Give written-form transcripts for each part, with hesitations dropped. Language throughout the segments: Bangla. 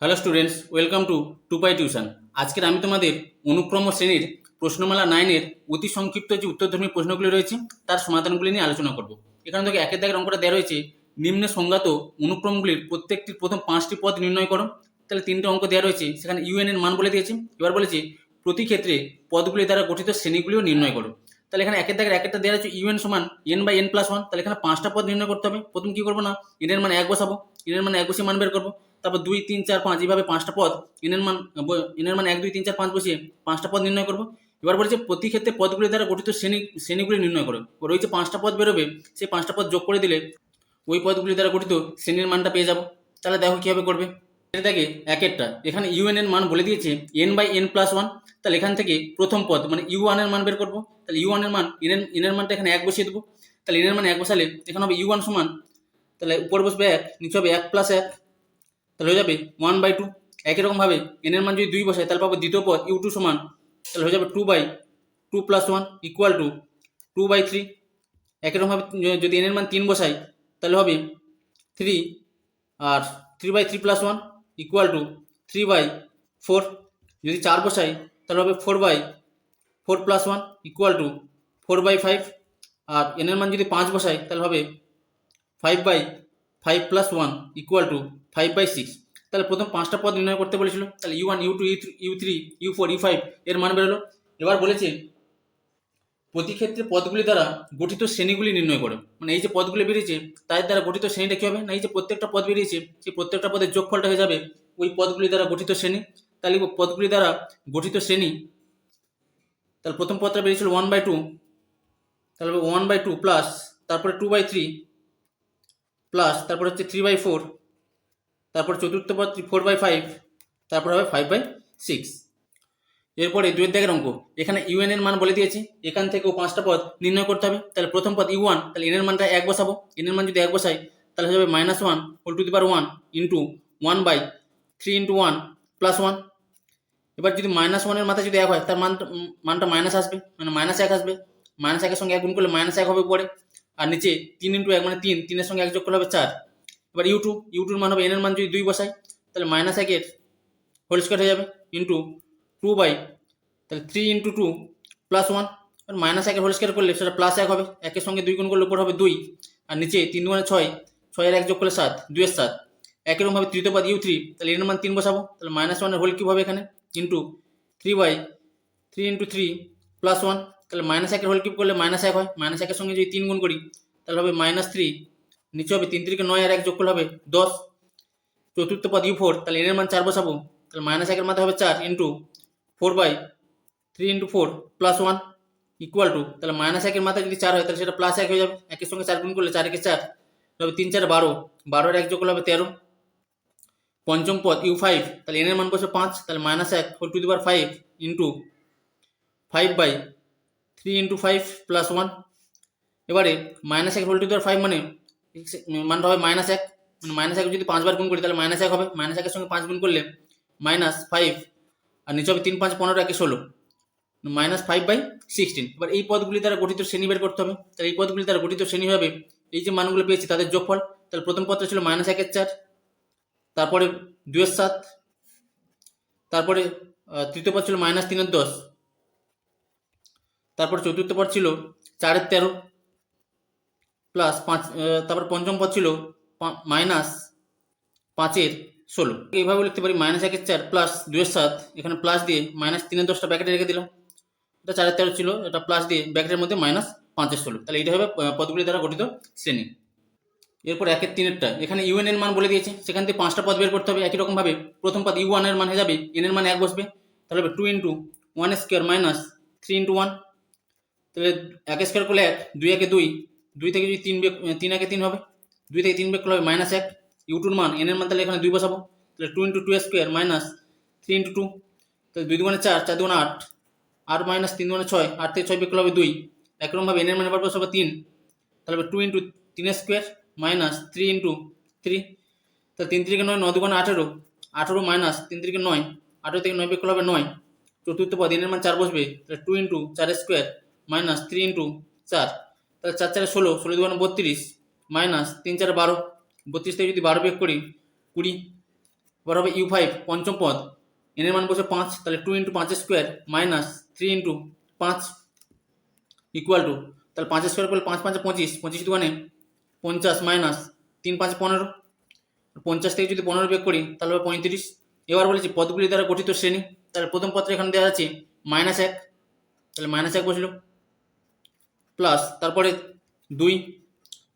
Hello students, welcome to Tupai tuition. আজকের আমি তোমাদের অনুক্রম শ্রেণীর প্রশ্নমালা 9-এর অতি সংক্ষিপ্ত যে উত্তরধর্মী প্রশ্নগুলি রয়েছে তার সমাধানগুলি নিয়ে আলোচনা করব। এখানে দেখো একের দাগের অঙ্কটা দেওয়া রয়েছে, নিম্নে সংজ্ঞাত অনুক্রমগুলির প্রত্যেকটির প্রথম 5টি পদ নির্ণয় করো। তাহলে 3টে অঙ্ক দেওয়া রয়েছে, সেখানে ইউএন এর মান বলে দিয়েছে। এবার বলেছে প্রতি ক্ষেত্রে পদগুলি দ্বারা গঠিত শ্রেণীগুলিও নির্ণয় করো। তাহলে এখানে একের দাগের একটা দেওয়া রয়েছে ইউএন সমান n/n+1। তাহলে এখানে 5টা পদ নির্ণয় করতে হবে। প্রথম কি করবো না, এন এর মান 1 বসাবো, এন এর মান 1 বসিয়ে মান বের করবো। তারপর 2, 3, 4, 5 এইভাবে 5টা পদ এনের মান 1, 2, 3, 4, 5 বসিয়ে 5টা পদ নির্ণয় করবো। এবার বলেছে প্রতি ক্ষেত্রে পদগুলি দ্বারা গঠিত শ্রেণীগুলি নির্ণয় করো। ওর ওই যে 5টা পদ বেরোবে, সেই 5টা পদ যোগ করে দিলে ওই পদগুলি দ্বারা গঠিত শ্রেণীর মানটা পেয়ে যাবো। তাহলে দেখো কিভাবে করবে। এটাকে একেরটা এখানে ইউএন এর মান বলে দিয়েছে n/n+1। তাহলে এখান থেকে প্রথম পদ মানে u1 এর মান বের করবো। তাহলে u1 এর মান এন এর মানটা এখানে 1 বসিয়ে দেবো। তাহলে এন এর মান 1 বসালে এখানে হবে u1 সমান, তাহলে উপর বসবে 1, নিচে হবে 1+1, তাহলে হয়ে যাবে 1/2। একই রকমভাবে এন এর মান যদি 2 বসায় তাহলে পাবো দ্বিতীয় পদ u2 সমান, তাহলে হয়ে যাবে 2/2+1 ইকুয়াল টু 2/3। একই রকমভাবে যদি এন এর মান 3 বসাই তাহলে হবে 3, আর 3/3+1 ইকুয়াল টু 3/4। যদি 4 বসাই তাহলে হবে 4/4+1 ইকুয়াল টু 4/5। আর এন এর মান যদি 5 বসাই তাহলে হবে 5/5+1 ইকুয়াল টু 5/6। তাহলে প্রথম 5টা পদ নির্ণয় করতে বলেছিল। তাহলে u1, u2, u3, u4, u5 এর মান বেরোলো। এবার বলেছে প্রতি ক্ষেত্রে পদগুলি দ্বারা গঠিত শ্রেণীগুলি নির্ণয় করো। মানে এই যে পদগুলি বেরিয়েছে তার দ্বারা গঠিত শ্রেণীটা কি হবে না, এই যে প্রত্যেকটা পদ বেরিয়েছে সেই প্রত্যেকটা পদের যোগফলটা হয়ে যাবে ওই পদগুলি দ্বারা গঠিত শ্রেণী। তাহলে পদগুলি দ্বারা গঠিত শ্রেণী, তাহলে প্রথম পদটা বেরিয়েছিল 1/2, তাহলে 1/2 প্লাস তারপরে 2/3 প্লাস তারপরে হচ্ছে 3/4, তারপর চতুর্থ পদ 4/5, তারপর হবে 5/6। এরপরে 2 দাগের অঙ্ক, এখানে ইউএন এর মান বলে দিয়েছি, এখান থেকেও 5টা পদ নির্ণয় করতে হবে। তাহলে প্রথম পদ u1, তাহলে এন এর মানটা 1 বসাবো। এন এর মান যদি 1 বসাই তাহলে হয়ে যাবে -1 ইন্টু 1/3 ইন্টু 1 প্লাস 1। এবার যদি -1 এর মাথায় যদি 1 হয় তার মানটা মাইনাস আসবে, মানে -1 আসবে। -1 এর সঙ্গে 1 গুণ করলে -1 হবে উপরে, আর নিচে 3 ইন্টু 1 মানে 3, 3 এর সঙ্গে 1 যোগ করলে হবে 4। এবার u2 এর মান হবে এন এর মান যদি 2 বসাই তাহলে -1 এর হোল স্কয়ার হয়ে যাবে ইন্টু 2 বাই, তাহলে 3 ইন্টু 2 প্লাস 1। আর -1 এর হোল স্কয়ার করলে সেটা +1 হবে, 1 এর সঙ্গে 2 গুণ করলে উপর হবে 2, আর নিচে 3 2 6, 6 এর 1 যোগ করলে 7, 2 এর 7। একই রকমভাবে তৃতীয় পদ u3, তাহলে এর মান 3 বসাবো। তাহলে -1 এর হোল কিউব হবে এখানে ইন্টু 3 ইন্টু 3 প্লাস 1। তাহলে -1 এর হোল কিউব করলে -1 হয়, -1 এর সঙ্গে যদি 3 গুণ করি তাহলে হবে -3, নিচে হবে 3 3 9 আর 1 যোগ করলে হবে 10। চতুর্থ পদ u4, তাহলে এর মান 4 বসাবো। তাহলে -1 এর মাথায় হবে 4 into 4/3 into 4 plus 1 equal to, তাহলে -1 এর মাথায় যদি 4 হয় তাহলে সেটা +1 হয়ে যাবে। 1 এর সঙ্গে 4 গুণ করলে 4 একে 4, তবে 3 4 12, 12 এর 1 যোগ করলে হবে 13। পঞ্চম পদ u5, তাহলে এন এর মান বসে 5, তাহলে -1 whole to the power 5 into 5/3 into 5 plus 1। এবারে -1 হোল টু দি পাওয়ার 5 মানে মানটা হবে -1, মানে -1 যদি 5 বার গুণ করি তাহলে -1 হবে। -1 এর সঙ্গে 5 গুণ করলে -5, আর নিচে হবে 3 5 15 একে 16, -5/16। এবার এই পদগুলি দ্বারা গঠিত শ্রেণী বের করতে হবে। তাহলে এই পদগুলি দ্বারা গঠিত শ্রেণী হবে এই যে মানগুলো পেয়েছি তাদের যোগফল। তাহলে প্রথম পদটা ছিল -1 এর 4, তারপরে 2 এর 7, তারপরে তৃতীয় পদ ছিল -3 এর 10, তারপর চতুর্থ পদ ছিল 4 এর 13 প্লাস 5, তারপর পঞ্চম পদ ছিল -5 এর 16। এইভাবে লিখতে পারি -1 এর 4 প্লাস 2 এর 7, এখানে প্লাস দিয়ে -3 এর 10টা ব্র্যাকেটে রেখে দিলাম। এটা 4 এর 13 ছিল, এটা প্লাস দিয়ে ব্র্যাকেটের মধ্যে -5 এর 16। তাহলে এটা হবে পদগুলি দ্বারা গঠিত শ্রেণী। এরপর 1 এর 3 এখানে ইউএন এর মান বলে দিয়েছে, সেখান থেকে 5টা পদ বের করতে হবে। একই রকমভাবে প্রথম পদ u1 এর মান হয়ে যাবে এন এর মান 1 বসবে, তাহলে হবে 2 ইন্টু 1 স্কোয়ার মাইনাস 3 ইন্টু 1। তাহলে 1 স্কোয়ার করলে 1, 2 একে 2, 2 থেকে যদি 3 একে 3 হবে, 2 থেকে 3 বের করলে হবে -1। u2 এর মান এন এর মান তাহলে এখানে 2 বসাবো, তাহলে 2 ইন্টু 2 স্কোয়ার মাইনাস 3 ইন্টু 2, তাহলে 2 2 4, 4 2 8, আর মাইনাস 3 2 6, 8 থেকে 6 বের করলে হবে 2। একরকমভাবে এন এর মান এবার বসাবো 3, তাহলে হবে 2 ইন্টু 3 স্কোয়ার মাইনাস 3 ইন্টু 3, তাহলে 3 3 9, 9 2 18, 18 মাইনাস 3 3 9, 18 থেকে 9 বের করলে হবে 9। চতুর্থ পদ এন এর মান 4 বসবে, তাহলে 2 ইন্টু 4 স্কোয়ার মাইনাস 3 ইন্টু 4, তাহলে 4 4 16, 16 2 32 মাইনাস 3 4 12, 32 থেকে যদি 12 বিয়োগ করি 20, এবার হবে ইউ ফাইভ পঞ্চম পদ, এনের মান বসে 5, তাহলে 2 into 5 square minus 3 into 5 equal to, তাহলে 5 স্কোয়ার করলে 5 5 25, 25 দুগুণে 50 মাইনাস 3 5 15, 50 থেকে যদি 15 বিয়োগ করি তাহলে হবে 35। এবার বলেছি পদগুলি দ্বারা গঠিত শ্রেণী, তাহলে প্রথম পদটা এখানে দেওয়া আছে -1, তাহলে -1 বসলো, প্লাস তারপরে 2,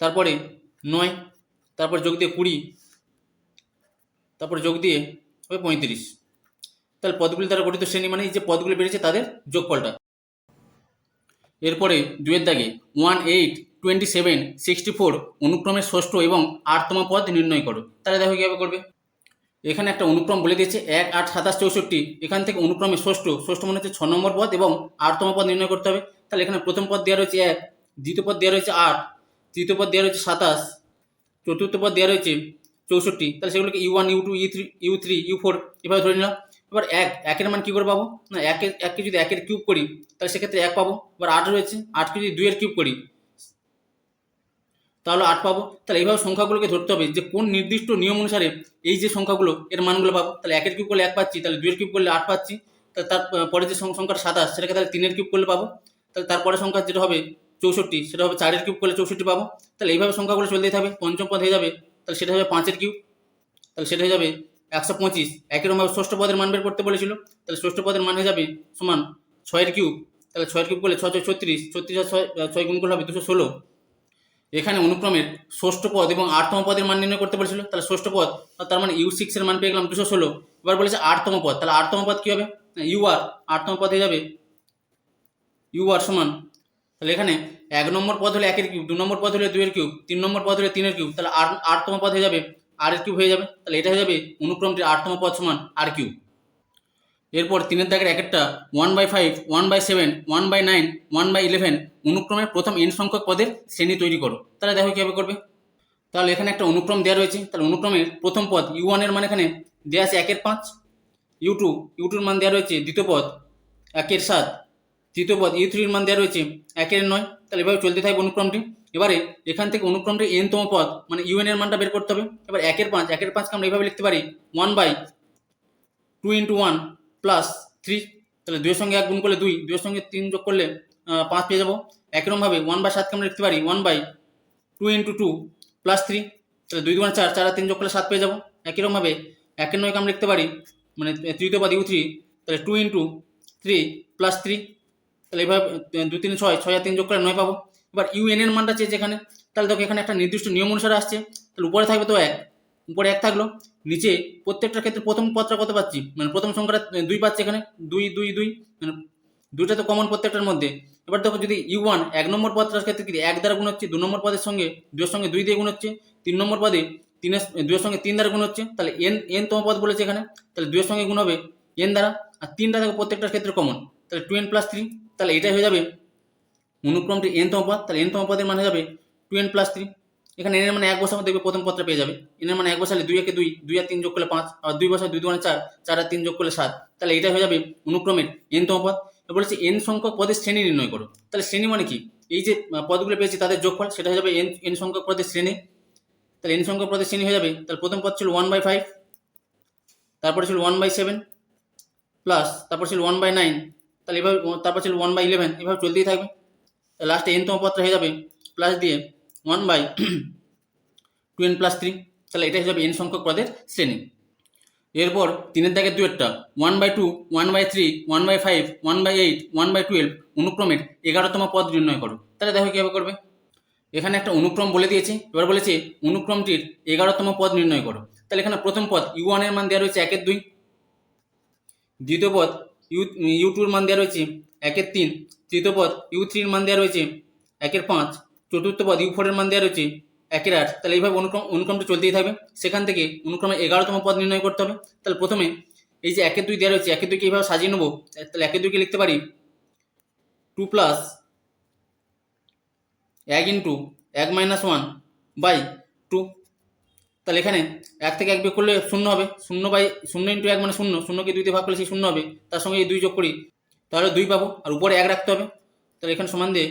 তারপরে 9, তারপর যোগ দিয়ে 20, তারপর যোগ দিয়ে হবে 35। তাহলে পদগুলি দ্বারা গঠিত শ্রেণী মানে এই যে পদগুলি বেড়েছে তাদের যোগফলটা। এরপরে 2 দাগে 1 8 27 64 অনুক্রমের ষষ্ঠ এবং 8তম পদ নির্ণয় করো। তাহলে দেখো কীভাবে করবে, এখানে একটা অনুক্রম বলে দিয়েছে 1 8 27 64, এখান থেকে অনুক্রমে ষষ্ঠ মনে হচ্ছে 6 নম্বর পদ এবং 8তম পদ নির্ণয় করতে হবে। তাহলে এখানে প্রথম পদ দেওয়া রয়েছে 1, দ্বিতীয় পদ দেওয়া রয়েছে 8, তৃতীয় পদ দেওয়া রয়েছে 27, চতুর্থ পদ দেওয়া রয়েছে 64, তাহলে সেগুলোকে U1 U2 U3 U4 এভাবে ধরে নিলাম। এবার একের মান কী করে পাবো, না এককে যদি 1 এর কিউব করি তাহলে সেক্ষেত্রে 1 পাবো। এবার 8 রয়েছে, 8কে যদি 2 এর কিউব করি তাহলে 8 পাবো। তাহলে এইভাবে সংখ্যাগুলোকে ধরতে হবে যে কোন নির্দিষ্ট নিয়ম অনুসারে এই যে সংখ্যাগুলো এর মানগুলো পাবো। তাহলে 1 এর কিউব করলে 1 পাচ্ছি, তাহলে 2 এর কিউব করলে 8 পাচ্ছি, তাহলে তারপরে যে সংখ্যাটা 27 সেটাকে তাহলে 3 এর কিউব করলে পাবো, তাহলে তারপরে সংখ্যা যেটা হবে 64 সেটা হবে 4 এর কিউব করলে 64 পাবো। তাহলে এইভাবে সংখ্যাগুলো চলতেই থাকবে, পঞ্চম পদ হয়ে যাবে তাহলে সেটা হবে 5 এর কিউব, তাহলে সেটা হয়ে যাবে 125। একইরকমভাবে ষষ্ঠ পদের মান বের করতে বলেছিল, তাহলে ষষ্ঠ পদের মান হয়ে যাবে সমান 6 এর কিউব, তাহলে 6 এর কিউব করলে 6 36, 36 আর 6 গুণ করলে হবে 216। এখানে অনুক্রমের ষষ্ঠ পদ এবং 8তম পদের মান নির্ণয় করতে বলেছিল, তাহলে ষষ্ঠ পদ তার মানে U6 এর মান পেয়ে গেলাম 216। এবার বলেছে 8তম পদ, তাহলে 8তম পদ কী হবে, UR, 8তম পদ হয়ে যাবে UR সমান, তাহলে এখানে 1 নম্বর পদ হলে 1 এর কিউব, 2 নম্বর পদ হলে 2 এর কিউব, 3 নম্বর পদ হলে 3 এর কিউব, তাহলে 8তম পদ হয়ে যাবে R এর কিউব হয়ে যাবে, তাহলে এটা হয়ে যাবে অনুক্রমটির 8তম পদ সমান R কিউব। এরপর 3 দাগের একটা 1/5 1/7 1/9 1/11 অনুক্রমের প্রথম n সংখ্যক পদের শ্রেণী তৈরি করো। তাহলে দেখো কীভাবে করবে, তাহলে এখানে একটা অনুক্রম দেওয়া রয়েছে, তাহলে অনুক্রমের প্রথম পদ U1 এর মান এখানে দেওয়া আছে 1 এর 5, U2 এর মান দেওয়া রয়েছে দ্বিতীয় পদ 1 এর 7, তৃতীয় পদ U3 এর মান দেওয়া রয়েছে 1 এর 9। তাহলে এভাবে চলতে থাকবে অনুক্রমটি। এবারে এখান থেকে অনুক্রমটি n তম পদ মানে UN এর মানটা বের করতে হবে। এবার 1 এর 5কে আমরা এইভাবে লিখতে পারি 1/2 × 1 প্লাস 3, তাহলে 2 এর সঙ্গে 1 গুণ করলে 2, 2 এর সঙ্গে 3 যোগ করলে 5 পেয়ে যাবো। একইরকমভাবে 1/7কে আমরা লিখতে পারি 1/2 × 2 প্লাস 3, তাহলে 2 2 4, 4 আর 3 যোগ করলে 7 পেয়ে যাবো। একইরকমভাবে 1 এর 9কে আমরা লিখতে পারি মানে তৃতীয় পদ U3, তাহলে 2 × 3 প্লাস 3, তাহলে এইভাবে 2 3 6, 6 আর 3 যোগ করে 9 পাবো। এবার UN এর মানটা চেয়েছে এখানে, তাহলে দেখো এখানে একটা নির্দিষ্ট নিয়ম অনুসারে আসছে, তাহলে উপরে থাকবে তো 1, উপরে 1 থাকলো, নিচে প্রত্যেকটার ক্ষেত্রে প্রথম পদটা কত পাচ্ছি, মানে প্রথম সংখ্যাটা 2 পাচ্ছি, এখানে 2 2 2, মানে 2টা তো কমন প্রত্যেকটার মধ্যে। এবার দেখো যদি U1 1 নম্বর পদটার ক্ষেত্রে কি 1 দ্বারা গুণ হচ্ছে, 2 নম্বর পদের সঙ্গে 2 এর সঙ্গে 2 দিয়ে গুণ হচ্ছে, 3 নম্বর পদে 2 এর সঙ্গে 3 দ্বারা গুণ হচ্ছে, তাহলে n তম পদ বলেছে এখানে, তাহলে 2 এর সঙ্গে গুণ হবে n দ্বারা, আর 3টা দেখো প্রত্যেকটার ক্ষেত্রে কমন, তাহলে 2n + 3, তাহলে এটাই হয়ে যাবে অনুক্রমটি n তম পদ। তাহলে n তম পদের মান হয়ে যাবে 2n + 3। এখানে n এর মানে 1 বসাবো, দেখবে প্রথম পদটা পেয়ে যাবে। n এর মানে 1 বসালে 2 একে 2, 2 আর 3 যোগ করলে 5, আর 2 বসালে 2 2 4, 4 আর 3 যোগ করলে 7, তাহলে এটা হয়ে যাবে অনুক্রমের n তম পদ। এবার বলেছে n সংখ্যক পদের শ্রেণী নির্ণয় করো। তাহলে শ্রেণী মানে কি, এই যে পদগুলো পেয়েছি তাদের যোগফল, সেটা হয়ে যাবে n সংখ্যক পদের শ্রেণী। তাহলে n সংখ্যক পদের শ্রেণী হয়ে যাবে, তাহলে প্রথম পদ ছিল 1/5, তারপরে ছিল 1/7 প্লাস, তারপর ছিল 1/9, তাহলে এভাবে তারপর ছিল 1/11, এভাবে চলতেই থাকবে। লাস্টে n তম পদটা হয়ে যাবে প্লাস দিয়ে 1/2n + 3, তাহলে এটা হয়ে যাবে n সংখ্যক পদের শ্রেণী। এরপর 3 দাগের 2টা 1/2 1/3 1/5 1/8 1/12 অনুক্রমের 11তম পদ নির্ণয় করো। তাহলে দেখো কীভাবে করবে, এখানে একটা অনুক্রম বলে দিয়েছে, এবার বলেছে অনুক্রমটির 11তম পদ নির্ণয় করো। তাহলে এখানে প্রথম পদ U1 এর মান দেওয়া রয়েছে 1 এর 2, দ্বিতীয় পদ U2 এর মান দেওয়া রয়েছে 1 এর 3, তৃতীয় পদ U3 এর মান দেওয়া রয়েছে 1 এর 5, চতুর্থ পদ U4 এর মান দেওয়া রয়েছে 1 এর 8। তাহলে এইভাবে অনুক্রমটা চলতেই থাকবে, সেখান থেকে অনুক্রমে 11তম পদ নির্ণয় করতে হবে। তাহলে প্রথমে এই যে 1 এর 2 দেওয়া রয়েছে, 1 এর 2কে এইভাবে সাজিয়ে নেবো, তাহলে 1 এর 2কে লিখতে পারি 2 + 1 × 1 - 1/2, তাহলে এখানে 1 থেকে 1 বিয়োগ করলে 0 হবে, 0 × 1 মানে 0, 0কে 2 দিয়ে ভাগ করলে সেই 0 হবে, তার সঙ্গে এই 2 যোগ করি তাহলে 2 পাবো, আর উপরে 1 রাখতে হবে। তাহলে এখানে সমান দিয়ে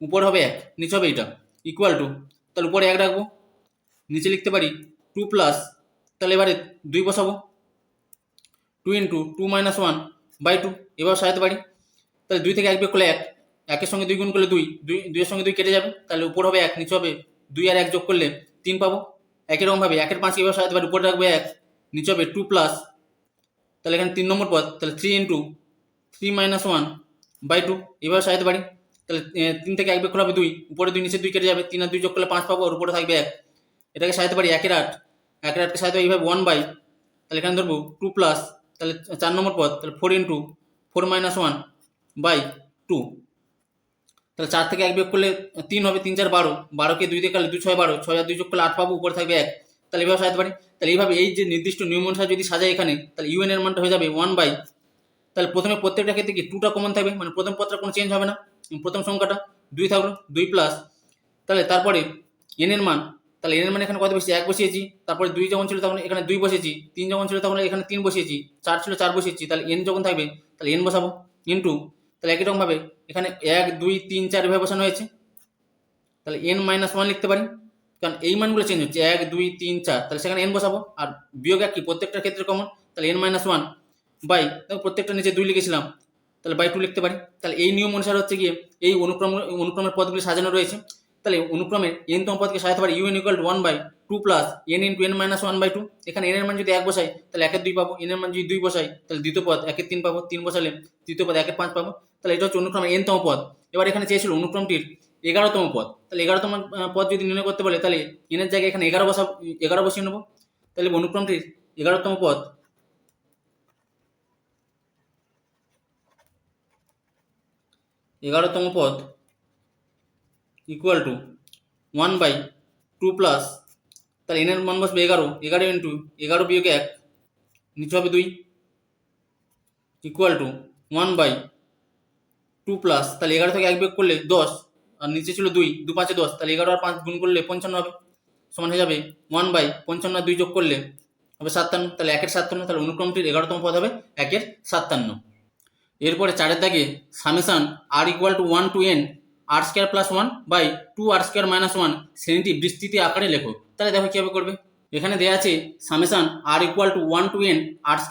উপরে হবে 1, নিচে হবে এটা ইকুয়াল টু, তাহলে উপরে 1 রাখবো, নিচে লিখতে পারি 2 + তাহলে এবারে 2 বসাবো, 2 ইন্টু 2-1/2 এবার সাজাতে পারি। তাহলে 2 থেকে 1 বিয়োগ করলে 1, 1-এর সঙ্গে 2 গুণ করলে 2, 2-এর সঙ্গে 2 কেটে যাবে, তাহলে উপর হবে 1, নিচে হবে 2 আর 1 যোগ করলে 3 পাবো। একই রকমভাবে 1-এর 5 এবার সাজাতে পারি, উপরে রাখবে 1, নিচে হবে 2 প্লাস, তাহলে এখানে 3 নম্বর পদ, তাহলে 3 ইন্টু 3-1/2 এবার সাজাতে পারি। তাহলে 3 থেকে 1 বিয়োগ করলে হবে 2, উপরে 2 নিচে 2 কেটে যাবে, 3 আর 2 যোগ করলে 5 পাবো, আর উপরে থাকবে 1। এটাকে সাজাতে পারি 1-এর 8, 1-এর 8কে সাজাতে পারি এইভাবে 1/, তাহলে এখানে ধরবো 2 প্লাস, তাহলে 4 নম্বর পদ, তাহলে 4 ইন্টু 4-1/2, তাহলে 4 থেকে 1 বিয়োগ করলে 3 হবে, 3-4 12, 12কে 2 দিয়ে কাটলে 2-6 12, 6 আর 2 যোগ করলে 8 পাবো, উপরে থাকবে 1। তাহলে এইভাবে সাজাতে পারি। তাহলে এইভাবে এই যে নির্দিষ্ট নিয়ম অনুসারে যদি সাজাই এখানে, তাহলে ইউএন এর মানটা হয়ে যাবে 1/, তাহলে প্রথমে প্রত্যেকটা ক্ষেত্রে কি 2টা কমন থাকবে, মানে প্রথম পদটা কোনো চেঞ্জ হবে না, প্রথম সংখ্যাটা 2 থাকলো, 2 প্লাস, তাহলে তারপরে এন এর মান, তাহলে এন এর মান এখানে কত বসিয়েছি, 1 বসিয়েছি, তারপরে 2 যখন ছিল তখন এখানে 2 বসিয়েছি, 3 যখন ছিল তখন এখানে 3 বসিয়েছি, 4 ছিল 4 বসিয়েছি, তাহলে এন যখন থাকবে তাহলে এন বসাবো ইন্টু, তাহলে একই রকমভাবে এখানে 1 2 3 4 এভাবে বসানো হয়েছে, তাহলে n-1 লিখতে পারি, কারণ এই মানগুলো চেঞ্জ হচ্ছে 1 2 3 4, তাহলে সেখানে n বসাবো, আর বিয়োগ 1 কি প্রত্যেকটার ক্ষেত্রে কমন, তাহলে n-1 বাই, প্রত্যেকটা নিচে 2 লিখেছিলাম, তাহলে বাই 2 লিখতে পারি। তাহলে এই নিয়ম অনুসারে হচ্ছে গিয়ে এই অনুক্রমের পদগুলি সাজানো রয়েছে। তাহলে অনুক্রমের n তম পদকে সাজাতে পারি un = 1/2 প্লাস n × n-1/2, এখানে n এর মান যদি 1 বসাই তাহলে 1-এর 2 পাবো, n এর মান যদি 2 বসাই তাহলে দ্বিতীয় পদ 1-এর 3 পাবো, 3 বসালে তৃতীয় পদ 1-এর 5 পাবো। তাহলে এটা হচ্ছে অনুক্রমের n-তম পদ। এবার এখানে চেয়েছিল অনুক্রমটির 11তম পদ, তাহলে 11তম পদ যদি নির্ণয় করতে বলে তাহলে n এর জায়গায় এখানে 11 বসিয়ে নেবো, তাহলে অনুক্রমটির 11তম পদ 11তম পদ ইকুয়াল টু 1/2 প্লাস, তাহলে n এর মান বসবে 11, 11 ইন্টু 11 বিয়োগ 1, নিচে হবে 2 ইকুয়াল টু 1/2 প্লাস, তাহলে 11 থেকে 1 বিয়োগ করলে 10, আর নিচে ছিল 2, 2 5 10, তাহলে 11 আর 5 গুণ করলে 55 হবে, সমান হয়ে যাবে 1/55 আর 2 যোগ করলে হবে 57, তাহলে 1-এর 57, তাহলে অনুক্রমটির 11তম পদ হবে 1-এর 57। এরপরে 4-এর দাগে summation r = 1 to n r² + 1/2 r² - 1 শ্রেণীটি বিস্তৃত আকারে লেখো। তাহলে দেখো কীভাবে করবে, এখানে দেওয়া আছে summation r = 1 to n r² +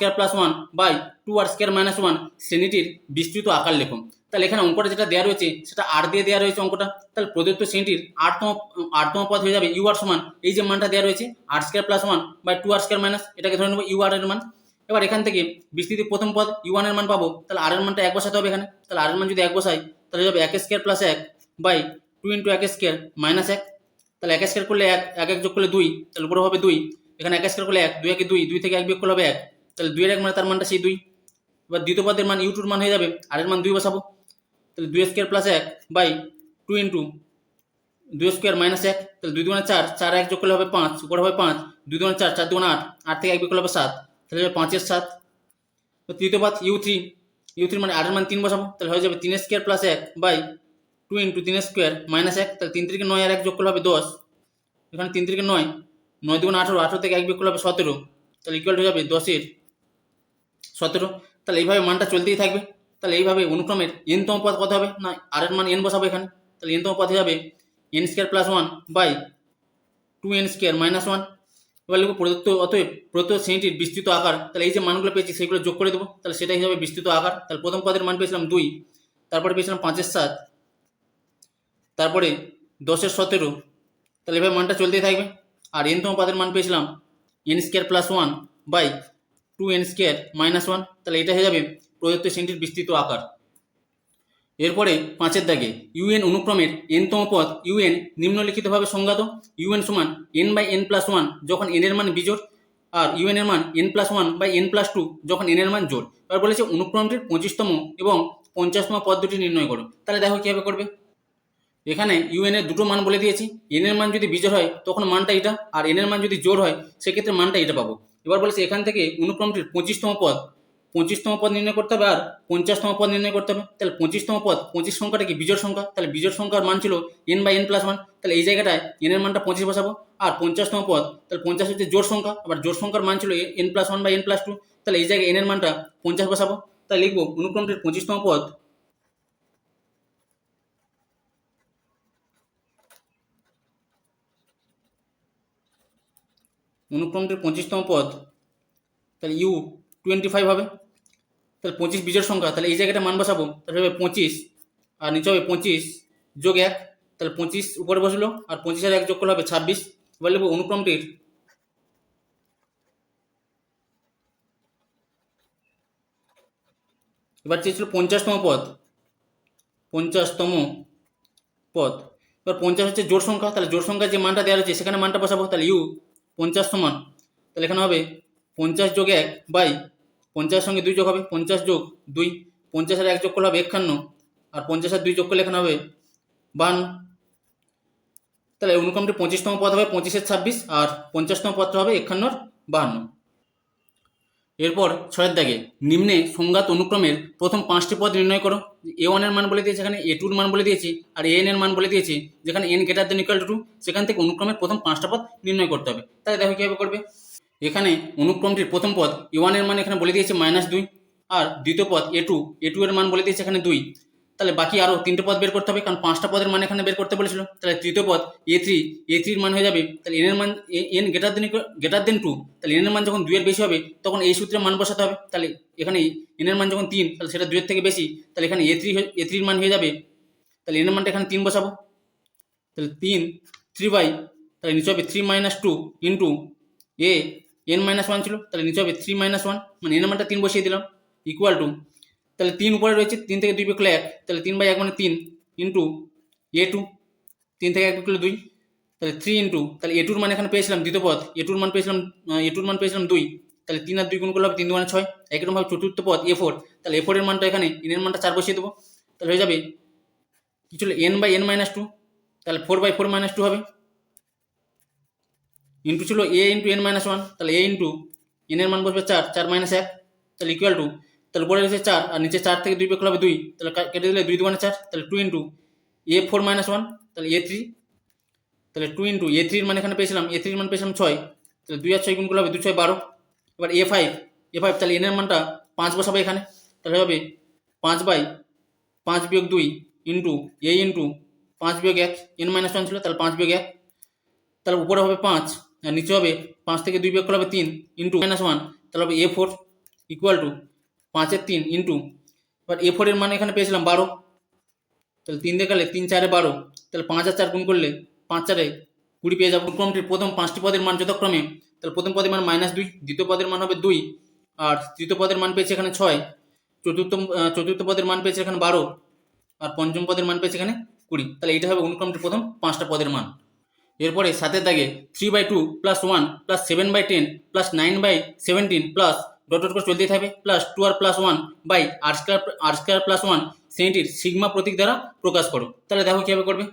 1/2 r² - 1 শ্রেণীটির বিস্তৃত আকার লেখো। তাহলে এখানে অঙ্কটা যেটা দেওয়া রয়েছে সেটা r দিয়ে দেওয়া রয়েছে অঙ্কটা, তাহলে প্রদত্ত শ্রেণীটির আটতম পদ হয়ে যাবে u r সমান এই যে মানটা দেওয়া রয়েছে r² + 1/2 r², এটাকে ধরে নেবো u r এর মান। এবার এখান থেকে বিস্তৃতির প্রথম পদ u1 এর মান পাবো, তাহলে r এর মানটা 1 বসাতে হবে এখানে, তাহলে r এর মান যদি 1 বসাই তাহলে যাবে 1² + 1/2 × 1² - 1, তাহলে 1² করলে 1, 1 যোগ করলে 2, তাহলে উপরে হবে 2, এখানে 1² করলে 1, 2 একে 2, 2 থেকে 1 বিয়োগ করলে হবে 1, তাহলে 2 এর 1 মানে তার মানটা সেই 2। এবার দ্বিতীয় পদের মান u2 এর মান হয়ে যাবে, r এর মান 2 বসাবো, তাহলে 2² + 1/2 × 2² - 1, তাহলে 2 2 4, 4 1 যোগ করলে হবে 5, উপরে হবে 5, 2 2 4, 4 2 8, 8 থেকে 1 বিয়োগ করলে হবে 7, তাহলে 5-এর 7। তো তৃতীয় পদ u3 মানে r এর মান 3 বসাবো, তাহলে হয়ে যাবে 3² + 1/2 × 3² - 1, তাহলে 3 3 9 আর 1 যোগ করলে হবে 10, এখানে 3 3 9, 9 2 18, 18 থেকে 1 বিয়োগ করলে হবে 17, তাহলে ইকুয়াল হয়ে যাবে 10-এর 17। তাহলে এইভাবে মানটা চলতেই থাকবে। তাহলে এইভাবে অনুক্রমের n-তম পদ কত হবে, না r এর মান n বসাবো এখানে, তাহলে n-তম পদ হয়ে যাবে n² + 1/2n² - 1। এবার লিখব প্রদত্ত শ্রেণীটির বিস্তৃত আকার, তাহলে এই যে মানগুলো পেয়েছি সেগুলো যোগ করে দেবো, তাহলে সেটাই হবে বিস্তৃত আকার। তাহলে প্রথম পদের মান পেয়েছিলাম 2, তারপরে পেয়েছিলাম 5-এর 7, তারপরে 10-এর 17, তাহলে এভাবে মানটা চলতেই থাকবে। আর n-তম পদের মান পেয়েছিলাম n² + 1/2n² - 1, তাহলে এটা হয়ে যাবে প্রদত্ত শ্রেণীটির বিস্তৃত আকার। এরপরে 5-এর দাগে un অনুক্রমের n-তম পদ un নিম্নলিখিতভাবে সংজ্ঞাত, un সমান n/n+1 যখন n এর মান বিজোড়, আর un এর মান n+1/n+2 যখন n এর মান জোড়। এবার বলেছে অনুক্রমটির 25তম এবং 50তম পদ দুটি নির্ণয় করো। তাহলে দেখো কীভাবে করবে, এখানে un এর দুটো মান বলে দিয়েছি, n এর মান যদি বিজোড় হয় তখন মানটা এটা, আর n এর মান যদি জোড় হয় সেক্ষেত্রে মানটা এটা পাবো। এবার বলেছে এখান থেকে অনুক্রমটির 25তম পদ নির্ণয় করতে হবে আর 50তম পদ নির্ণয় করতে হবে। তাহলে 25তম পদ, 25 সংখ্যাটা কি বিজোড় সংখ্যা, তাহলে বিজোড় সংখ্যার মান ছিল n/n+1, তাহলে এই জায়গাটায় n এর মানটা 25 বসাবো। আর 50তম পদ, তাহলে 50 হচ্ছে জোড় সংখ্যা, আবার জোড় সংখ্যার মান ছিল n+1/n+2, তাহলে এই জায়গায় n এর মানটা 50 বসাবো। তাহলে লিখবো অনুক্রমটির 25তম পদ অনুক্রমটির 25তম পদ, তাহলে U25 হবে। তাহলে 25 বিজোড় সংখ্যা, তাহলে এই জায়গাটা মান বসাবো, তাহলে হবে 25 আর নিচে হবে 25 যোগ 1, তাহলে 25 উপরে বসলো আর 25 আর 1 যোগ করলে হবে 26। এবার লিখবো অনুক্রমটির এবার চেয়েছিল 50তম পদ, 50তম পদ। এবার 50 হচ্ছে জোড় সংখ্যা, তাহলে জোড় সংখ্যার যে মানটা দেওয়া রয়েছে সেখানে মানটা বসাবো, তাহলে U50 সমান, তাহলে এখানে হবে 50 যোগ 1 বাই 50 সঙ্গে 2 যোগ হবে 50 যোগ 2, 50 আর 1 যোগ করলে হবে 51 আর 50 আর 2 যোগ করলে এখানে হবে 52। তাহলে অনুক্রমটি 25তম পদ হবে 25-এর 26 আর 50তম পদটা হবে 51-এর 52। এরপর 6-এর দাগে নিম্নে সংঘাত অনুক্রমের প্রথম 5টি পদ নির্ণয় করো। A1 এর মান বলে দিয়েছে, এখানে A2 এর মান বলে দিয়েছি আর AN এর মান বলে দিয়েছি। যেখানে n greater than equal to 2 সেখান থেকে অনুক্রমের প্রথম 5টা পদ নির্ণয় করতে হবে। তাহলে দেখো কীভাবে করবে। এখানে অনুক্রমটির প্রথম পদ A1 এর মান এখানে বলে দিয়েছে -2 আর দ্বিতীয় পদ A2 এর মান বলে দিয়েছে এখানে 2। তাহলে বাকি আরও 3টে পদ বের করতে হবে, কারণ 5টা পদের মান এখানে বের করতে বলেছিল। তাহলে তৃতীয় পদ A3 এর মান হয়ে যাবে, তাহলে n এর মান n গ্রেটার দেন 2, তাহলে n এর মান যখন 2 এর বেশি হবে তখন এই সূত্রে মান বসাতে হবে। তাহলে এখানে n এর মান যখন 3, তাহলে সেটা 2 এর থেকে বেশি, তাহলে এখানে A3 এর মান হয়ে যাবে, তাহলে n এর মানটা এখানে 3 বসাবো, তাহলে 3 বাই, তাহলে নিচে হবে 3 - 2 ইন্টু n-1 ছিল, তাহলে নিচে হবে 3 - 1 মানে n এর মানটা 3 বসিয়ে দিলাম ইকুয়াল টু, তাহলে 3 উপরে রয়েছে, 3 থেকে 2 বিয়োগ করলে 1, তাহলে 3/1 মানে 3 ইন্টু A2, 3 থেকে 1 বিয়োগ করলে 2, তাহলে 3 ইন্টু, তাহলে A2 এর মান এখানে পেয়েছিলাম দ্বিতীয় পদ, A2 এর মান পেয়েছিলাম 2, তাহলে 3 আর 2 গুণ করলে হবে 3 × 2 = 6। একইরকমভাবে চতুর্থ পদ A4, তাহলে A4 এর মানটা এখানে n এর মানটা 4 বসিয়ে দেবো, তাহলে হয়ে যাবে কি ছিল n/n-2, তাহলে 4/4 - 2 হবে ইন্টু ছিল A × n-1, তাহলে A ইন্টু n এর মান বসবে 4, 4 - 1, তাহলে ইকুয়াল টু, তাহলে উপরে রয়েছে 4 আর নিচে 4 থেকে 2 বিয়োগ করলে হবে 2, তাহলে কেটে দিলে 2 × 2 = 4, তাহলে 2 ইন্টু A4 - 1, তাহলে A3, তাহলে 2 ইন্টু A3 এর মান এখানে পেয়েছিলাম, A3 এর মান পেয়েছিলাম 6, তাহলে 2 আর 6 গুণ করলে হবে 2 × 6 = 12। এবার A5, তাহলে n এর মানটা 5 বসাবে এখানে, তাহলে হবে 5/5 বিয়োগ 2 ইন্টু A ইন্টু 5 বিয়োগ 1, n-1 ছিল, তাহলে 5 বিয়োগ 1, তাহলে উপরে হবে 5 আর নিচে হবে 5 থেকে 2 বিয়োগ করলে হবে 3 ইন্টু -1, তাহলে হবে A4 ইকুয়াল টু 5-এর 3 ইন্টু, এবার A4 এর মান এখানে পেয়েছিলাম 12, তাহলে 3 দিয়ে গেলে 3 × 4 = 12, তাহলে 5 আর 4 গুণ করলে 5 × 4 = 20 পেয়ে যাবো। ক্রমটির প্রথম 5টি পদের মান যথাক্রমে, তাহলে প্রথম পদের মান -2, দ্বিতীয় পদের মান হবে 2 আর তৃতীয় পদের মান পেয়েছে এখানে 6, চতুর্থ পদের মান পেয়েছে এখানে 12 আর পঞ্চম পদের মান পেয়েছে এখানে 20। তাহলে এটা হবে অনুক্রমটির প্রথম 5টা পদের মান। এরপরে 7-এর দাগে 3/2 + 1 + 7/10 + 9/17 প্লাস ডট ডট করে চলতেই থাকবে প্লাস 2r + 1 বাই r² + 1 শ্রেণীটির সিগমা প্রতীক দ্বারা প্রকাশ করো। তাহলে দেখো কীভাবে করবে।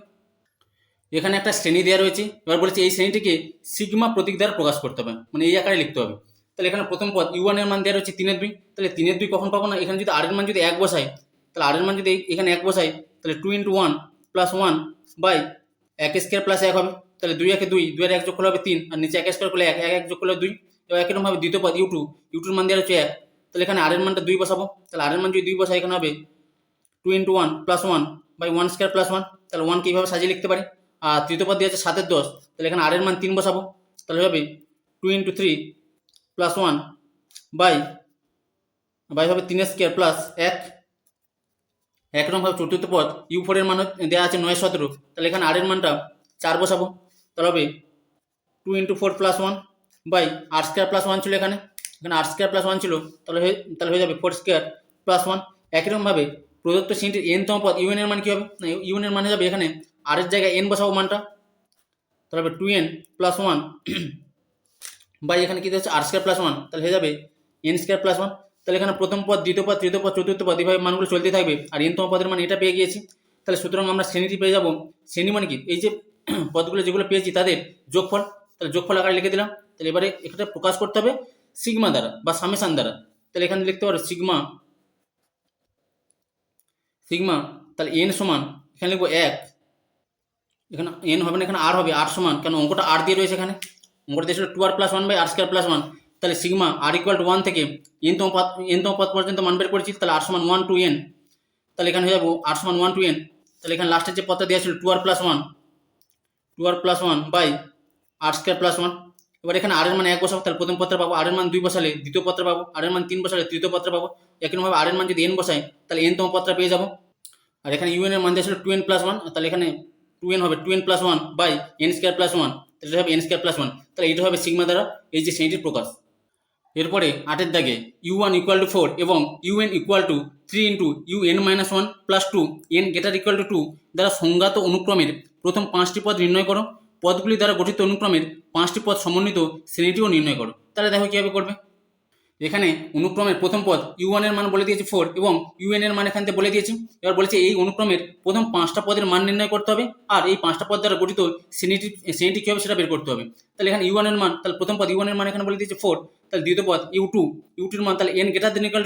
এখানে একটা শ্রেণী দেওয়া রয়েছে, এবার বলেছে এই শ্রেণীটিকে সিগমা প্রতীক দ্বারা প্রকাশ করতে হবে, মানে এই আকারে লিখতে হবে। তাহলে এখানে প্রথম পদ U1 এর মান দেওয়া রয়েছে 3/2, তাহলে 3/2 কখন পাবো না, এখানে যদি r এর মান যদি 1 বসাই, তাহলে r এর মান যদি এখানে 1 বসাই, তাহলে 2 × 1 + 1 বাই 1² + 1 হবে, তাহলে 2 × 1 = 2, 2 আর 1 যোগ করলে হবে 3 আর নিচে 1² করলে 1, 1 যোগ করলে 2। এবার একইরকমভাবে দ্বিতীয় পদ U2 এর মান দেওয়া রয়েছে 1, তাহলে এখানে r এর মানটা 2 বসাবো, তাহলে r এর মান যদি 2 বসাই এখানে হবে 2 × 1 + 1 বাই 1² + 1, তাহলে 1 কীভাবে সাজিয়ে লিখতে পারি। আর তৃতীয় পদ দিয়ে আছে 7-এর 10, তাহলে এখানে r এর মান 3 বসাবো, তাহলে হবে 2 × 3 + 1 বাই হবে 3² + 1। একরকমভাবে চতুর্থ পদ U4 এর মান দেওয়া আছে 9, 17, তাহলে এখানে r এর মানটা 4 বসাবো, তাহলে হবে 2 × 4 + 1 বাই r² + 1 ছিল, এখানে r² + 1 ছিল, তাহলে হয়ে যাবে 4² + 1। একইরকমভাবে প্রদত্ত শ্রেণীটির n-তম পদ UN এর মান কী হবে না, UN এর মান হয়ে যাবে এখানে r এর জায়গায় n বসাবো মানটা, তাহলে হবে 2n + 1 বাই এখানে কী হচ্ছে r² + 1, তাহলে হয়ে যাবে n² + 1। তাহলে এখানে প্রথম পদ, দ্বিতীয় পদ, তৃতীয় পদ, চতুর্থ পদ এভাবে মানগুলো চলতে থাকবে আর n-তম পদের মান এটা পেয়ে গিয়েছি। তাহলে সুতরাং আমরা শ্রেণীটি পেয়ে যাব, শ্রেণী মানে কি এই যে পদগুলো যেগুলো পেয়েছি তাদের যোগফল, তাহলে যোগফল আকারে লিখে দিলাম। তাহলে এবারে এখানে প্রকাশ করতে হবে সিগমা দ্বারা বা সামেশান দ্বারা, তাহলে এখানে লিখতে পারো সিগমা, তাহলে n সমান এখানে লিখবো 1, এখানে n হবে না, এখানে r হবে, r সমান কেন অঙ্কটা r দিয়ে রয়েছে, এখানে অঙ্কটা দিয়েছিল 2r + 1 বাই r² + 1, তাহলে সিগমা r = 1 থেকে n-তম পদ পর্যন্ত মান বের করেছি, তাহলে r সমান 1 to n, তাহলে এখানে হয়ে যাবো r সমান 1 to n, তাহলে এখানে লাস্টের যে পদটা দেওয়া ছিল 2r + 1 বাই r² + 1, এবার এখানে আর এর মান 1 বসাবো, তাহলে প্রথম পদটা পাবো। আর এর মান 2 বসালে দ্বিতীয় পদটা পাবো। আর এর মান 3 বসালে তৃতীয় পদটা পাবো। একইভাবে আর এর মান যদি n বসাই তাহলে n তম পদটা পেয়ে যাবো। আর এখানে ইউএন এর মান দেওয়া ছিল 2n + 1, তাহলে এখানে 2n হবে 2n + 1 বাই n² + 1, এটা হবে n² + 1, তাহলে এটা হবে সিগমা দ্বারা এই যে শ্রেণীটির প্রকাশ। এরপরে 8 দাগে u1 = 4 এবং un = 3 * un-1 + 2 n > 2 দ্বারা সংজ্ঞাত অনুক্রমের প্রথম 5টি পদ নির্ণয় করো। পদগুলি দ্বারা গঠিত অনুক্রমের 5টি পদ সমন্বিত শ্রেণীটিও নির্ণয় করো। তাহলে দেখো কীভাবে করবে। এখানে অনুক্রমের প্রথম পদ u1 এর মান বলে দিয়েছি 4 এবং un এর মান এখান থেকে বলে দিয়েছি। এবার বলেছে এই অনুক্রমের প্রথম 5টা পদের মান নির্ণয় করতে হবে আর এই 5টা পদ দ্বারা গঠিত শ্রেণীটি কী হবে সেটা বের করতে হবে। তাহলে এখানে u1 এর মান, তাহলে প্রথম পদ u1 এর মান এখানে বলে দিয়েছে 4, তাহলে দ্বিতীয় পদ u2 এর মান তাহলে n >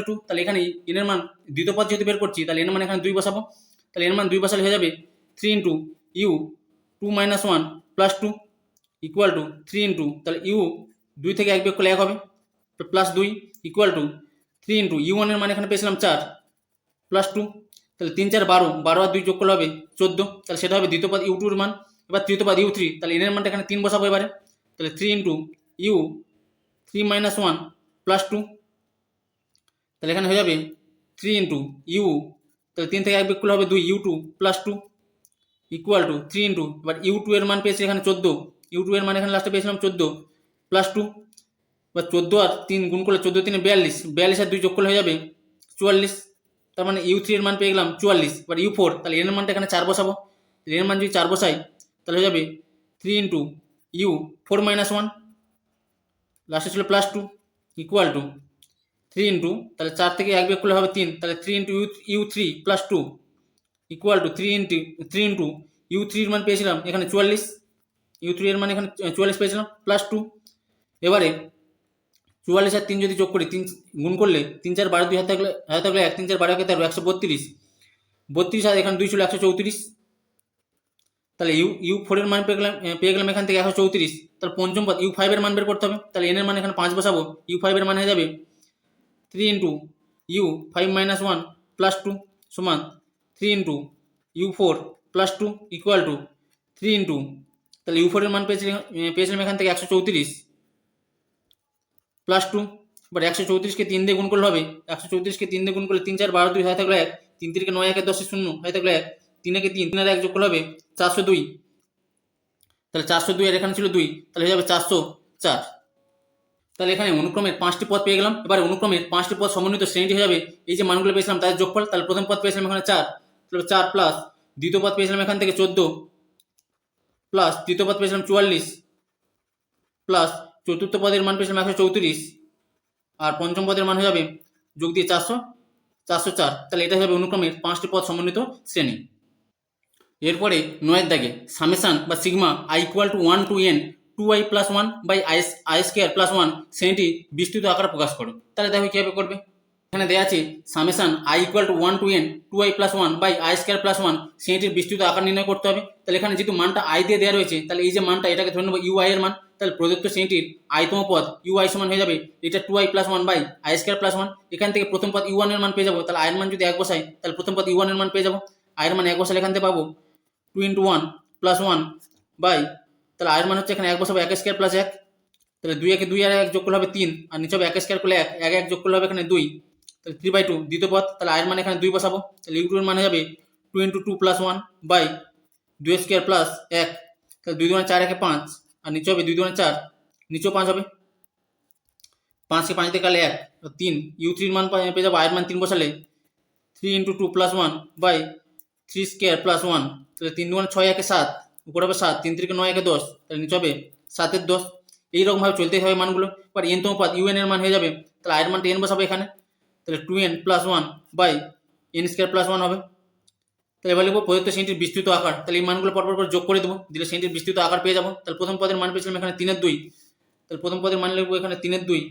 2, তাহলে এখানে n এর মান দ্বিতীয় পদ যেহেতু বের করছি তাহলে n এর মান এখানে 2 বসাবো। তাহলে n এর মান 2 বসালে হয়ে যাবে 3 * u2 - 1 + 2 = 3 তাহলে u 2 থেকে 1 বিয়োগ করলে 1 হবে +2 = 3 u1 এর মান এখানে পেয়েছিলাম 4 + 2, তাহলে 3 4 12, 12 আর 2 যোগ করলে হবে 14, তাহলে সেটা হবে দ্বিতীয় পদ u2 এর মান। এবার তৃতীয় পদ u3, তাহলে n এর মানটা এখানে 3 বসাবো এবারে, তাহলে 3 u3 - 1 + 2, তাহলে এখানে হয়ে যাবে 3 u, তাহলে 3 থেকে 1 বিয়োগ করলে হবে 2 u2 + 2 = 3 এবার u2 এর মান পেয়েছি এখানে 14, u2 এর মান এখানে লাস্টে পেয়েছিলাম 14 + 2, এবার 14 আর 3 গুণ করলে 14 × 3 = 42, 42 আর 2 যোগ করলে হয়ে যাবে 44, তার মানে u3 এর মান পেয়ে গেলাম 44। এবার u4, তাহলে n এর মানটা এখানে 4 বসাবো, n এর মান যদি 4 বসাই তাহলে হয়ে যাবে 3 u4 - 1, লাস্টে ছিল +2 = 3 তাহলে 4 থেকে 1 বিয়োগ করলে হবে 3, তাহলে 3 u3 + 2 = 3 u3 এর মান পেয়েছিলাম এখানে 44, u3 এর মান এখানে 44 পেয়েছিলাম +2। এবারে 44 আর 3 যদি যোগ করি, 3 গুণ করলে 3 4 12, 2 হাতে থাকলে 1, 3 4 12 = 132, 32 আর এখানে 2 ছিল 134, তাহলে u4 এর মান পেয়ে গেলাম এখান থেকে 134। তাহলে পঞ্চম পদ u5 এর মান বের করতে হবে, তাহলে n এর মান এখানে 5 বসাবো, u5 এর মান হয়ে যাবে 3 u5 - 1 + 2 সমান 3 u4 + 2 = 3 তাহলে u4 এর মান পেয়েছিলাম এখান থেকে 134 +2, এবার 134কে 3 দিয়ে গুণ করলে হবে, 134কে 3 দিয়ে গুণ করলে 3 4 12, 2 হাতে থাকলে 1, 3 3 9, 1 10 0 হাতে থাকলে 1, 3 একে 3, 3 আর 1 যোগ করলে হবে 402, তাহলে 402 আর এখানে ছিল 2, তাহলে হয়ে যাবে 404। তাহলে এখানে অনুক্রমের 5টি পদ পেয়ে গেলাম। এবার অনুক্রমের 5টি পদ সমন্বিত শ্রেণীটি হয়ে যাবে এই যে মানগুলো পেয়েছিলাম তাদের যোগফল। তাহলে প্রথম পদ পেয়েছিলাম এখানে 4, তাহলে 4 প্লাস দ্বিতীয় পদ পেয়েছিলাম এখান থেকে 14 প্লাস তৃতীয় পদ পেয়েছিলাম 44 প্লাস চতুর্থ পদের মান পেয়েছিলাম 134 আর পঞ্চম পদের মান হয়ে যাবে যোগ দিয়ে 404। তাহলে এটা হবে অনুক্রমের 5টি পদ সমন্বিত শ্রেণী। এরপরে 9 দাগে সামেশন বা sigma i = 1 to n 2i + 1 i² + 1 শ্রেণীটি বিস্তৃত আকারে প্রকাশ করো। তাহলে দেখো কীভাবে করবে। এখানে দেওয়া আছে summation i = 1 to n 2i + 1 i² + 1 শ্রেণীটির বিস্তৃত আকার নির্ণয় করতে হবে। তাহলে এখানে যেহেতু মানটা i দিয়ে দেওয়া রয়েছে, তাহলে এই যে মানটা এটাকে ধরে নেব ui এর মান। তাহলে প্রদত্ত শ্রেণীটির i তম পদ ui সমান হয়ে যাবে এটা 2i + 1 i² + 1। এখান থেকে প্রথম পদ u1 এর মান পেয়ে যাবো, তাহলে i এর মান যদি 1 বসাই তাহলে প্রথম পদ u1 এর মান পেয়ে যাবো। i এর মান 1 বসালে এখান থেকে পাবো 2 × 1 + 1 তাহলে i এর মান হচ্ছে এখানে 1 বসাবো 1² + 1, তাহলে 2 একে 2 আর 1 যোগ করলে হবে 3 আর নিচে হবে 1² করলে 1, 1 1 যোগ করলে হবে এখানে 2, তাহলে 3/2 দ্বিতীয় পদ। তাহলে i এর মান এখানে 2 বসাবো, তাহলে u2 এর মান হয়ে যাবে 2 × 2 + 1 2² + 1, তাহলে 2 × 4 = 5 আর নিচে হবে 2 × 4, নিচেও 5 হবে, 5কে 5 দিয়ে কাটলে 1, 3 u3 এর মান পেয়ে যাবো, i এর মান 3 বসালে 3 × 2 + 1 3² + 1, তাহলে 3 2 6 1 7, উপরে হবে 7, 3 3 9 1 10, তাহলে নিচে হবে 7 এর 10। এইরকমভাবে চলতেই হবে মানগুলো। এবার n তম পদ un এর মান হয়ে যাবে, তাহলে i এর মানটা n বসাবো এখানে, তাহলে 2n + 1 n² + 1 হবে। তাহলে এবার লিখবো প্রদত্ত শ্রেণীটির বিস্তৃত আকার। তাহলে এই মানগুলো পরপর করে যোগ করে দেবো, দিলে শ্রেণীটির বিস্তৃত আকার পেয়ে যাবো। তাহলে প্রথম পদের মান পেয়েছিলাম এখানে 3 এর 2, তাহলে প্রথম পদের মান লিখবো এখানে 3 এর 2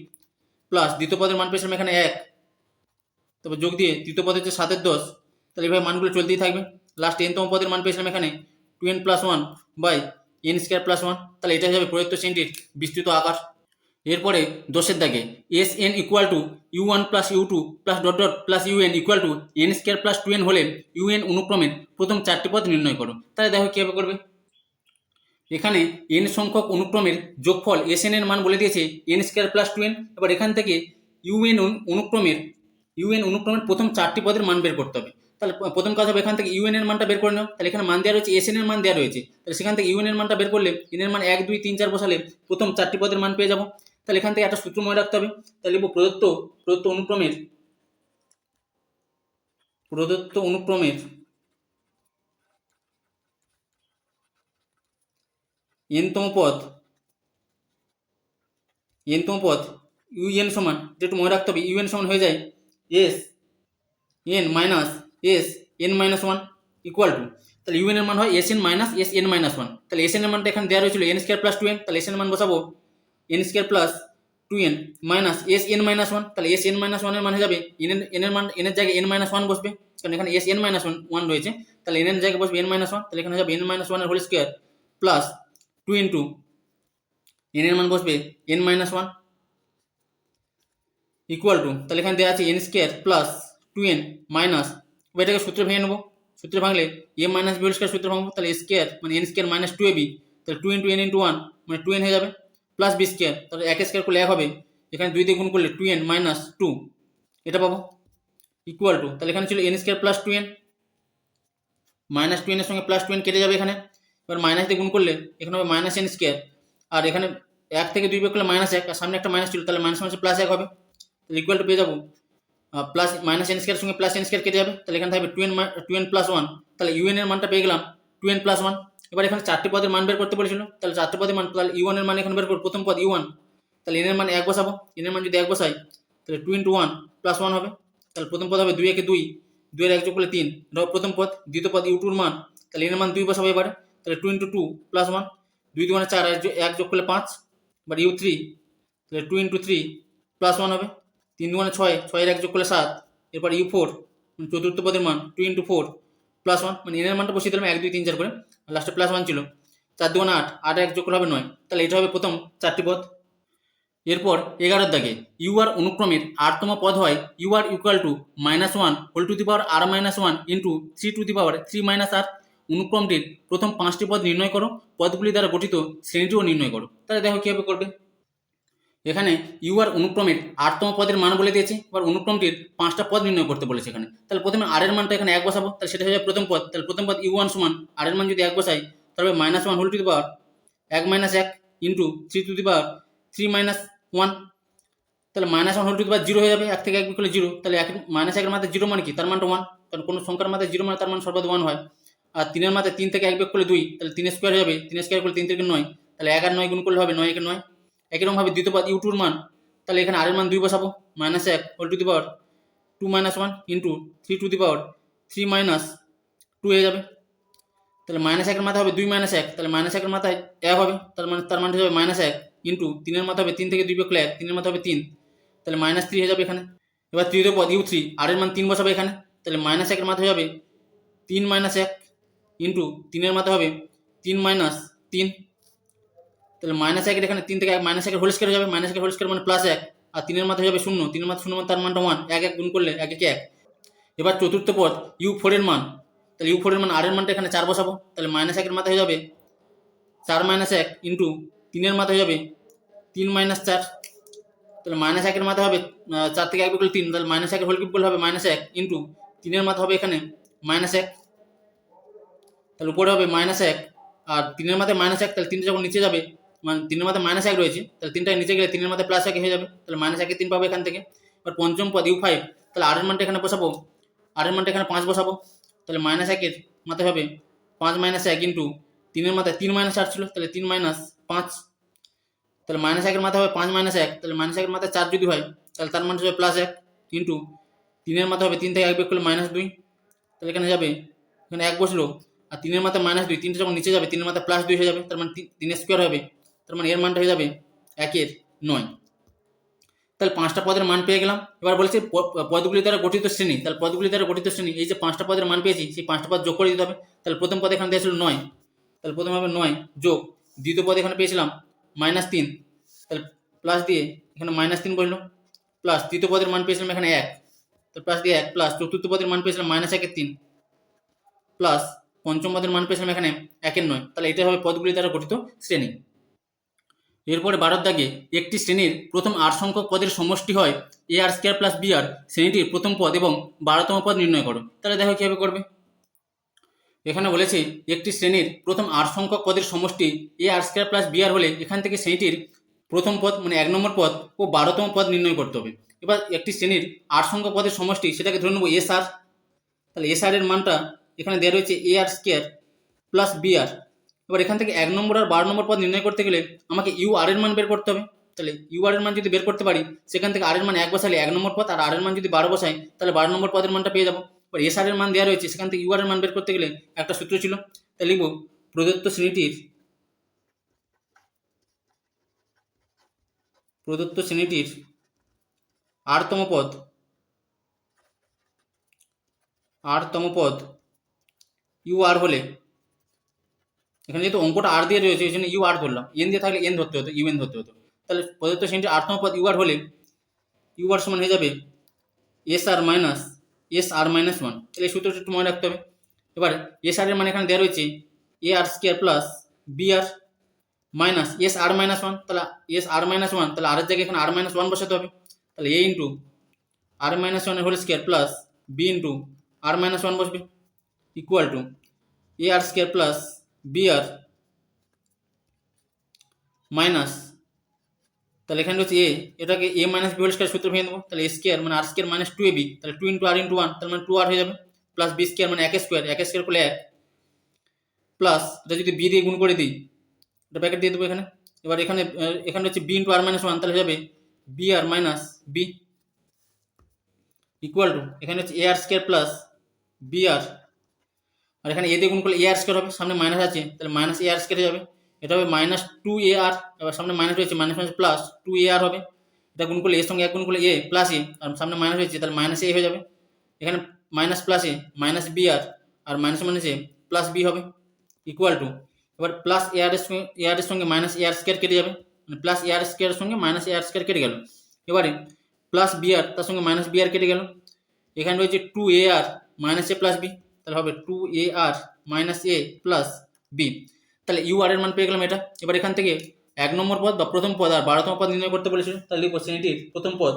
প্লাস দ্বিতীয় পদের মান পেয়েছিলাম এখানে 1, তারপর যোগ দিয়ে তৃতীয় পদ হচ্ছে 7 এর 10। তাহলে এভাবে মানগুলো চলতেই থাকবে। লাস্ট n তম পদের মান পেয়েছিলাম এখানে 2n + 1 n² + 1। তাহলে এটা যাবে প্রদত্ত শ্রেণীটির বিস্তৃত আকার। এরপরে 10 দাগে Sn = u1 + u2 + un = n² + 2n হলে un অনুক্রমের প্রথম 4টি পদ নির্ণয় করো। তাহলে দেখো কীভাবে করবে। এখানে n সংখ্যক অনুক্রমের যোগফল Sn এর মান বলে দিয়েছে n² + 2n। এবার এখান থেকে un অনুক্রমের প্রথম 4টি পদের মান বের করতে হবে। তাহলে প্রথম কাজ হবে এখান থেকে un এর মানটা বের করে নাও। তাহলে এখানে মান দেওয়া রয়েছে, Sn এর মান দেওয়া রয়েছে, তাহলে সেখান থেকে un এর মানটা বের করলে n এর মান 1 2 3 4 বসালে প্রথম 4টি পদের মান পেয়ে যাবো। তাহলে এখান থেকে একটা সূত্র মনে রাখতে হবে। তাহলে লিখব প্রদত্ত অনুক্রমের nতম পদ un সমান, যেটা মনে রাখতে হবে, un সমান হয়ে যায় Sn minus Sn-1 equal to, তাহলে un এর মান হয় Sn মাইনাস Sn-1। তাহলে Sn এর মানটা এখানে দেওয়া রয়েছিল n² + 2n, তাহলে Sn এর মান বসাবো n² + 2n মাইনাস Sn-1। তাহলে Sn-1 এর মান হয়ে যাবে n এর মান, n এর জায়গায় n-1 বসবে, কারণ এখানে Sn-1 রয়েছে। তাহলে n এর জায়গায় বসবে n-1, তাহলে এখানে যাবে n-1 এর whole square plus 2 into n এর মান বসবে n-1 ইকুয়াল টু, তাহলে এখানে দেওয়া আছে n² + 2n মাইনাস, এটাকে সূত্রে ভেঙে নেবো। সূত্রে ভাঙলে a minus b whole square সূত্রে ভাঙবো, তাহলে স্কয়ার মানে n² মাইনাস 2ab, তাহলে 2 ইন্টু n ইন্টু 1 মানে 2n হয়ে যাবে, প্লাস b স্কয়ার, তাহলে 1 স্কয়ার করলে 1 হবে, এখানে 2 দিয়ে গুণ করলে 2n মাইনাস 2 এটা পাবো ইকুয়াল টু, তাহলে এখানে ছিল n² + 2n মাইনাস 2n এর সঙ্গে প্লাস 2n কেটে যাবে এখানে। এবার মাইনাস দিয়ে গুণ করলে এখানে হবে মাইনাস n², আর এখানে 1 থেকে 2 বিয়োগ করলে -1, আর সামনে একটা মাইনাস ছিল, তাহলে মাইনাস মাইনাসে প্লাস 1 হবে, তাহলে ইকুয়াল টু পেয়ে যাবো প্লাস মাইনাস n² এর সঙ্গে প্লাস n² কেটে যাবে, তাহলে এখানে থাকবে 2n + 1, তাহলে un এর মানটা পেয়ে গেলাম 2n + 1। এবার এখানে 4টি পদের মান বের করতে বলেছিল, তাহলে 4টি পদের মান, তাহলে u1 এর মান এখানে বের করব, প্রথম পদ u1, তাহলে n এর মান 1 বসাবো, n এর মান যদি 1 বসাই তাহলে 2 × 1 + 1 হবে, তাহলে প্রথম পদ হবে 2 × 2, 2 এর 1 যোগ করলে 3, এটা হবে প্রথম পদ। দ্বিতীয় পদ u2 এর মান, তাহলে n এর মান 2 বসাবো এবারে, তাহলে 2 × 2 + 1, 2 × 4, 1 যোগ করলে 5, এবার u3, তাহলে 2 × 3 + 1 হবে, 3 × 6, 6 এর 1 যোগ করলে 7, এরপর u4 চতুর্থ পদের মান 2 × 4 + 1, মানে n এর মানটা বসিয়ে দিলাম 1 2 3 4 করে, আর লাস্টে +1 ছিল, 4 × 2 = 8, 8 1 যোগ করলে হবে 9, তাহলে এটা হবে প্রথম 4টি পদ। এরপর 11 দাগে ur অনুক্রমের rতম পদ হয় ur equal to -1 whole to the power r - 1 into 3 to the power 3 - r। অনুক্রমটির প্রথম 5টি পদ নির্ণয় করো, পদগুলি দ্বারা গঠিত শ্রেণীটিও নির্ণয় করো। তাহলে দেখো কীভাবে করবে। এখানে ur অনুক্রমের rতম পদের মান বলে দিয়েছে, এবার অনুক্রমটির 5টা পদ নির্ণয় করতে বলেছে এখানে। তাহলে প্রথমে r এর মানটা এখানে 1 বসাবো, তাহলে সেটা হয়ে যাবে প্রথম পদ। তাহলে প্রথম পদ u1 সমান r এর মান যদি 1 বসাই তাহলে -1 whole to the power 1 - 1 into 3 to the power 3 - 1, তাহলে -1 হোল টু দি পাওয়ার 0 হয়ে যাবে, 1 থেকে 1 বিয়োগ করলে 0, তাহলে -1 এর মাথায় 0 মানে কি, তার মানটা 1, কারণ কোনো সংখ্যার মাথায় 0 মানে তার মান সর্বদা 1 হয়। আর 3 এর মাথায় 3 থেকে 1 বিয়োগ করলে 2, তাহলে 3 স্কয়ার হয়ে যাবে, 3 স্কয়ার করলে 3 থেকে 9, তাহলে 1 আর 9 গুণ করলে হবে 9 একে 9। একই রকমভাবে দ্বিতীয় পদ u2 এর মান, তাহলে এখানে r এর মান 2 বসাবো, -1 whole to the power 2 - 1 into 3 to the power 3 - 2 হয়ে যাবে, তাহলে -1 এর মাথায় হবে 2 - 1, তাহলে -1 এর মাথায় 1 হবে, তার মানে হয়ে যাবে -1 ইন্টু 3 এর মাথায় হবে 3 থেকে 2 বিয়োগ করলে 1, 3 এর মাথায় হবে 3, তাহলে -3 হয়ে যাবে এখানে। এবার তৃতীয় পদ u3, r এর মান 3 বসাবে এখানে, তাহলে -1 এর মাথায় হবে 3 - 1 ইন্টু 3 এর মাথায় হবে 3 - 3, তাহলে -1 এর এখানে 3 থেকে 1 -1 এর হোল স্কয়ার হয়ে যাবে, -1 এর হোল স্কয়ার মানে +1, আর 3 এর মাথায় হবে 0, 3 এর মাথায় 0 মানে তার মানটা 1, 1 1 গুণ করলে 1 1 1। এবার চতুর্থ পদ u4 এর মান, তাহলে u4 এর মান r এর মানটা এখানে 4 বসাবো, তাহলে -1 এর মাথায় হয়ে যাবে 4 - 1 ইন্টু 3 এর মাথায় হয়ে যাবে 3 - 4, তাহলে -1 এর মাথায় হবে 4 থেকে 1 বিয়োগ করলে 3, তাহলে -1 এর হোল কিউব করলে হবে -1 ইন্টু 3 এর মাথায় হবে এখানে -1, তাহলে উপরে হবে -1, আর 3 এর মাথায় -1, তাহলে 3টা যখন নিচে যাবে, মানে 3 এর মাথায় -1 রয়েছে, তাহলে 3টা নিচে গেলে 3 এর মাথায় +1 হয়ে যাবে, তাহলে -1 3 পাবো এখান থেকে। এবার পঞ্চম পদ u5, তাহলে r এর মানটা এখানে বসাবো, r এর মানটা এখানে 5 বসাবো, তাহলে -1 এর মাথায় হবে 5 - 1 ইন্টু 3 এর মাথায় 3 - 8 ছিল, তাহলে 3 - 5, তাহলে -1 এর মাথায় হবে 5 - 1, তাহলে -1 এর মাথায় 4 যদি হয় তাহলে তার মান হবে +1 ইন্টু 3 এর মাথায় হবে 3 থেকে 1 বিয়োগ করলে -2, তাহলে এখানে যাবে, এখানে 1 বসলো, আর 3 এর মাথায় -2, 3টা যখন নিচে যাবে 3 এর মাথায় +2 হয়ে যাবে, তার মানে 3 স্কয়ার হবে, তার মানে এর মানটা হয়ে যাবে 1 এর 9। তাহলে 5টা পদের মান পেয়ে গেলাম। এবার বলেছে পদগুলি দ্বারা গঠিত শ্রেণী, তাহলে পদগুলি দ্বারা গঠিত শ্রেণী, এই যে 5টা পদের মান পেয়েছি সেই 5টা পদ যোগ করে দিতে হবে। তাহলে প্রথম পদ এখানে দিয়েছিল 9, তাহলে প্রথমে হবে 9 যোগ দ্বিতীয় পদ এখানে পেয়েছিলাম -3, তাহলে প্লাস দিয়ে এখানে -3 বসলো, প্লাস তৃতীয় পদের মান পেয়েছিলাম এখানে 1, তো প্লাস দিয়ে 1, প্লাস চতুর্থ পদের মান পেয়েছিলাম -1 এর 3, প্লাস পঞ্চম পদের মান পেয়েছিলাম এখানে 1/9, তাহলে এটা হবে পদগুলি দ্বারা গঠিত শ্রেণী। এরপরে 12 দাগে একটি শ্রেণীর প্রথম 8 সংখ্যক পদের সমষ্টি হয় আর² প্লাস br, শ্রেণীটির প্রথম পদ এবং 12তম পদ নির্ণয় করো। তাহলে দেখো কীভাবে করবে। এখানে বলেছে একটি শ্রেণীর প্রথম 8 সংখ্যক পদের সমষ্টি আর² প্লাস br হলে এখান থেকে শ্রেণীটির প্রথম পদ মানে 1 নম্বর পদ ও 12তম পদ নির্ণয় করতে হবে। এবার একটি শ্রেণীর 8 সংখ্যক পদের সমষ্টি, সেটাকে ধরে নেব SR। তাহলে SR এর মানটা এখানে দেওয়া রয়েছে আর² প্লাস br। এবার এখান থেকে 1 নম্বর আর 12 নম্বর পদ নির্ণয় করতে গেলে আমাকে UR এর মান বের করতে হবে। তাহলে UR এর মান যদি বের করতে পারি, সেখান থেকে R এর মান 1 বসালে 1 নম্বর পদ, আর R এর মান যদি 12 বসাই তাহলে 12 নম্বর পদের মানটা পেয়ে যাবো। এবার SR এর মান দেওয়া রয়েছে, সেখান থেকে UR এর মান বের করতে গেলে একটা সূত্র ছিল, তাহলে লিখব প্রদত্ত শ্রেণীটির rতম পদ UR হলে, এখানে যেহেতু অঙ্কটা আর দিয়ে রয়েছে এই জন্য UR ধরলাম, এন দিয়ে থাকলে এন ধরতে হতো, UN ধরতে হতো। তাহলে প্রদত্ত শ্রেণীটির 8তম পদ UR হলে UR সমান হয়ে যাবে SR মাইনাস SR-1। তাহলে এই সূত্রটা একটু মনে রাখতে হবে। এবার SR এর মানে এখানে দেওয়া রয়েছে আর² প্লাস br মাইনাস SR-1, তাহলে SR-1, তাহলে আর এর জায়গায় এখানে R-1 বসাতে হবে। তাহলে A ইন্টু R-1 এর whole square plus B into R-1 বসবে equal to r plus br minus, তাহলে এখানে হচ্ছে A, এটাকে A minus B whole square সূত্র ভেঙে দেবো। তাহলে A² মানে R² মাইনাস 2AB, তাহলে 2 ইন্টু R ইন্টু 1, তার মানে 2R হয়ে যাবে, প্লাস B² মানে 1² করলে 1, প্লাস এটা যদি B দিয়ে গুণ করে দিই, এটা ব্র্যাকেট দিয়ে দেবো এখানে। এবার এখানে হচ্ছে B ইন্টু R-1, তাহলে হয়ে যাবে BR minus B equal to এখানে হচ্ছে আর² প্লাস br, আর এখানে A দিয়ে গুণ করলে আর² হবে, সামনে মাইনাস আছে তাহলে মাইনাস আর² হয়ে যাবে, এটা হবে মাইনাস 2AR, এবার সামনে মাইনাস রয়েছে মাইনাস মাইনাস প্লাস 2AR হবে, এটা গুণ করলে এর সঙ্গে 1 গুণ করলে A প্লাস A, আর সামনে মাইনাস রয়েছে তাহলে মাইনাস A হয়ে যাবে, এখানে minus plus A minus BR আর minus minus A plus B হবে ইকুয়াল টু, এবার প্লাস AR এর সঙ্গে মাইনাস আর² কেটে যাবে, মানে প্লাস আর² এর সঙ্গে মাইনাস আর² কেটে গেল, এবারে প্লাস BR তার সঙ্গে মাইনাস BR কেটে গেল, এখানে রয়েছে 2AR minus A plus B, তাহলে হবে 2AR minus A plus B। তাহলে UR এর মান পেয়ে গেলাম এটা। এবার এখান থেকে 1 নম্বর পদ বা প্রথম পদ আর 12তম পদ নির্ণয় করতে বলেছিল, তাহলে লিখব শ্রেণীটির প্রথম পদ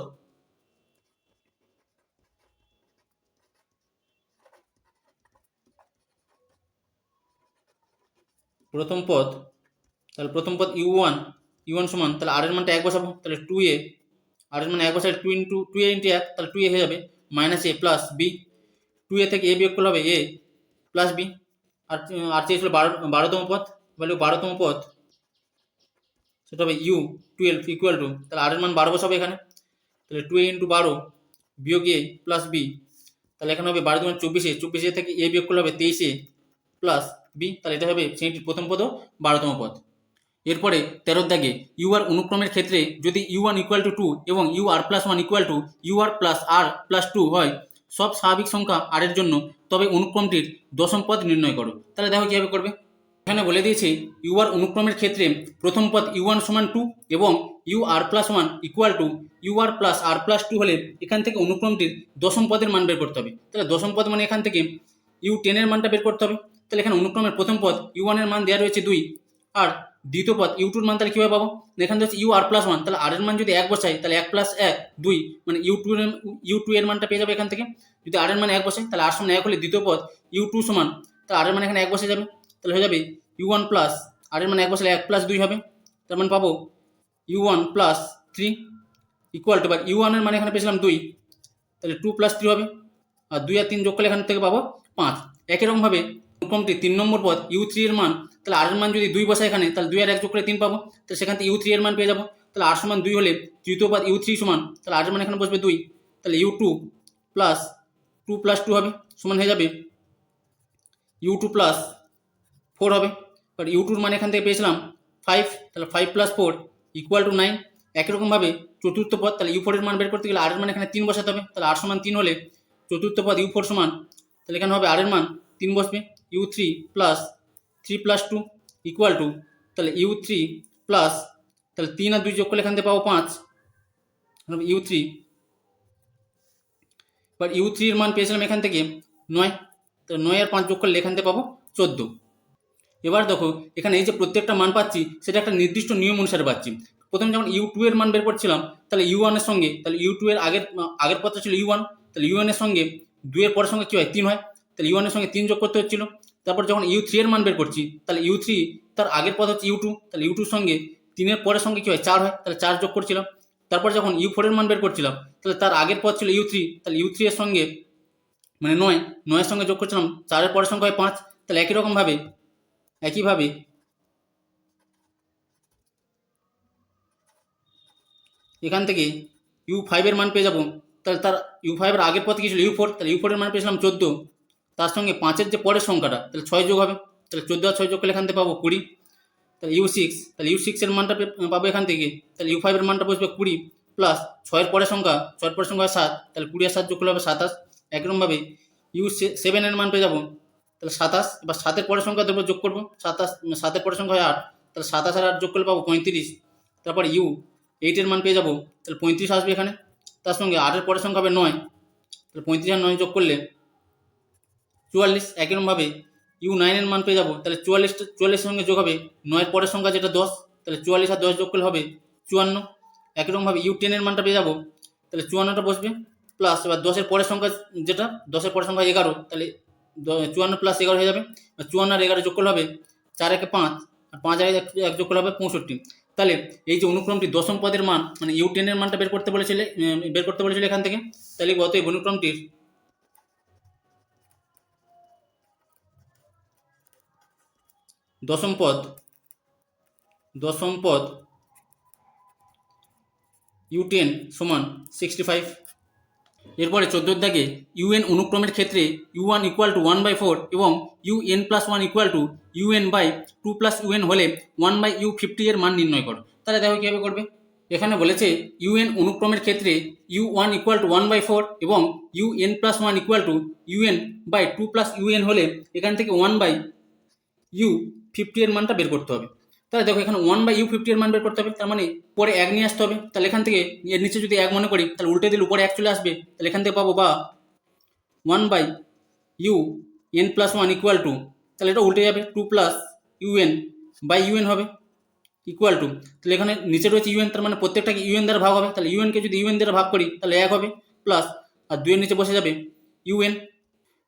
তাহলে প্রথম পদ U1 সমান, তাহলে R এর মানটা 1 বসাবো, তাহলে 2A, R এর মানে 1 বসালে 2 ইন্টু 2A ইন্টু 1, তাহলে 2A হয়ে যাবে minus A plus B, 2A থেকে A বিয়োগ করলে হবে A প্লাস B, আর চেয়েছিল 12তম পদ, এবার 12তম পদ সেটা হবে U12 ইকুয়াল টু, তাহলে আর এর মান 12 বসাবে এখানে, তাহলে 2A ইন্টু 12 বিয়োগ A প্লাস B, তাহলে এখানে হবে 12 × 24 থেকে A বিয়োগ করলে হবে 23A প্লাস B, তাহলে এটা হবে শ্রেণীটির প্রথম পদ ও 12তম পদ। এরপরে 13 দাগে UR অনুক্রমের ক্ষেত্রে যদি U1 ইকুয়াল টু 2 এবং UR+1 equal to UR plus R plus 2 হয় সব স্বাভাবিক সংখ্যা R এর জন্য, তবে অনুক্রমটির দশম পদ নির্ণয় করো। তাহলে দেখো কীভাবে করবে। এখানে বলে দিয়েছে UR অনুক্রমের ক্ষেত্রে প্রথম পদ U1 সমান 2 এবং UR+1 equal to UR plus R plus 2 হলে এখান থেকে অনুক্রমটির দশম পদের মান বের করতে হবে। তাহলে দশম পদ মানে এখান থেকে U10 এর মানটা বের করতে হবে। তাহলে এখানে অনুক্রমের প্রথম পদ U1 এর মান দেওয়া রয়েছে 2, আর দ্বিতীয় পদ U2 এর মান তাহলে কীভাবে পাবো, এখানে হচ্ছে UR+1, তাহলে R এর মান যদি 1 বসাই তাহলে 1 + 1 2, মানে U2 এর মানটা পেয়ে যাবে এখান থেকে। যদি R এর মান 1 বসাই তাহলে R সমান 1 হলে দ্বিতীয় পদ U2 সমান, তাহলে R এর মান এখানে 1 বসে যাবে, তাহলে হয়ে যাবে U1 প্লাস R এর মান 1 বসালে 1 + 2 হবে, তার মানে পাবো U1 + 3 ইকুয়াল টু, এবার U1 এর মানে এখানে পেয়েছিলাম 2, তাহলে 2 + 3 হবে, আর 2 আর 3 যোগ করলে এখান থেকে পাবো 5। একই রকমভাবে অনুক্রমটি 3 নম্বর পদ U3 এর মান, তাহলে R এর মান যদি 2 বসাই এখানে তাহলে 2 আর 1 যোগ করে 3 পাবো, তাহলে সেখান থেকে U3 এর মান পেয়ে যাবো। তাহলে R সমান 2 হলে তৃতীয় পদ U3 সমান, তাহলে R এর মান এখানে বসবে 2, তাহলে U2 প্লাস 2 + 2 হবে সমান হয়ে যাবে U2 + 4 হবে। এবার U2 এর মান এখান থেকে পেয়েছিলাম 5, তাহলে 5 + 4 ইকুয়াল টু 9। একই রকমভাবে চতুর্থ পদ, তাহলে U4 এর মান বের করতে গেলে R এর মান এখানে 3 বসাতে হবে, তাহলে R সমান 3 হলে চতুর্থ পদ U4 সমান, তাহলে এখানে হবে R এর মান 3 বসবে U3 প্লাস 3 + 2 ইকুয়াল টু, তাহলে U3 প্লাস, তাহলে 3 আর 2 যোগ করলে এখান থেকে পাবো 5 U3, এবার U3 এর মান পেয়েছিলাম এখান থেকে 9, তো 9 আর 5 যোগ করলে এখান থেকে পাবো 14। এবার দেখো এখানে এই যে প্রত্যেকটা মান পাচ্ছি সেটা একটা নির্দিষ্ট নিয়ম অনুসারে পাচ্ছি। প্রথমে যখন U2 এর মান বের করছিলাম তাহলে U1 এর সঙ্গে, তাহলে U2 এর আগের পদটা ছিল U1, তাহলে U1 এর সঙ্গে 2 এর পরের সঙ্গে কী হয় 3 হয়, তাহলে U1 এর সঙ্গে 3 যোগ করতে হচ্ছিল। তারপর যখন U3 এর মান বের করছি তাহলে U3 তার আগের পদ হচ্ছে U2, তাহলে U2 এর সঙ্গে 3 এর পরের সঙ্গে কী হয় 4 হয়, তাহলে 4 যোগ করছিলাম। তারপর যখন U4 এর মান বের করছিলাম তাহলে তার আগের পদ ছিল U3, তাহলে U3 এর সঙ্গে মানে 9, 9 এর সঙ্গে যোগ করছিলাম 4 এর পরের সংখ্যা হয় 5, তাহলে একইভাবে এখান থেকে U5 এর মান পেয়ে যাবো। তাহলে তার U5 এর আগের পথে কি ছিল U4, তাহলে U4 এর মান পেয়েছিলাম 14, তার সঙ্গে 5-এর যে পরের সংখ্যাটা তাহলে 6 যোগ হবে, তাহলে 14 আর 6 যোগ করলে এখান থেকে পাবো 20। তাহলে U6, তাহলে U6 এর মানটা পাবো এখান থেকে, তাহলে U5 এর মানটা বসবে 20 প্লাস 6 এর পরের সংখ্যা, 6 এর পরের সংখ্যা 7, তাহলে 20 আর 7 যোগ করলে হবে 27। একরকমভাবে U7 এর মান পেয়ে যাবো, তাহলে 27। এবার 7 এর পরের সংখ্যা দেবো, যোগ করবো 27, 7 এর পরের সংখ্যা হয় 8, তাহলে 27 আর 8 যোগ করলে পাবো 35। তারপর U8 এর মান পেয়ে যাবো, তাহলে 35 আসবে এখানে, তার সঙ্গে 8 এর পরের সংখ্যা হবে 9, তাহলে 35 আর 9 যোগ করলে 44। একইরকমভাবে U9 এর মান পেয়ে যাবো, তাহলে 44 সঙ্গে যোগ হবে 9 এর পরের সংখ্যা যেটা 10, তাহলে 44 আর 10 যোগ করলে হবে 54। একইরকমভাবে U10 এর মানটা পেয়ে যাবো, তাহলে 54টা বসবে প্লাস এবার 10 এর পরের সংখ্যা যেটা 10 এর পরের সংখ্যা 11, তাহলে 54 প্লাস 11 হয়ে যাবে, 54 আর 11 যোগ করলে হবে 4 একে 5, আর 5 আর 1 যোগ করলে হবে 65। তাহলে এই যে অনুক্রমটি দশম পদের মান মানে U10 এর মানটা বের করতে বলেছিল এখান থেকে, তাহলে অতএব অনুক্রমটির দশম পদ U10 সমান 65। এরপরে 14 দাগে UN অনুক্রমের ক্ষেত্রে U1 ইকুয়াল টু 1/4 এবং UN+1 ইকুয়াল টু UN/2+UN হলে 1/U50 এর মান নির্ণয় করো। তাহলে দেখো কীভাবে করবে। এখানে বলেছে UN অনুক্রমের ক্ষেত্রে U1 ইকুয়াল টু 1/4 এবং UN+1 ইকুয়াল টু UN/2+UN হলে এখান থেকে 1/U50 এর মানটা বের করতে হবে। তাহলে দেখো এখানে 1/U50 এর মান বের করতে হবে, তার মানে পরে 1 নিয়ে আসতে হবে। তাহলে এখান থেকে এর নিচে যদি 1 মনে করি তাহলে উল্টে দিলে উপরে 1 চলে আসবে, তাহলে এখান থেকে পাবো বা 1/UN+1 ইকুয়াল টু, তাহলে এটা উল্টে যাবে 2+UN/UN হবে ইকুয়াল টু, তাহলে এখানে নিচে রয়েছে UN, তার মানে প্রত্যেকটাকে UN দ্বারা ভাগ হবে, তাহলে UN কে যদি UN দ্বারা ভাগ করি তাহলে 1 হবে প্লাস আর 2 এর নিচে বসে যাবে UN।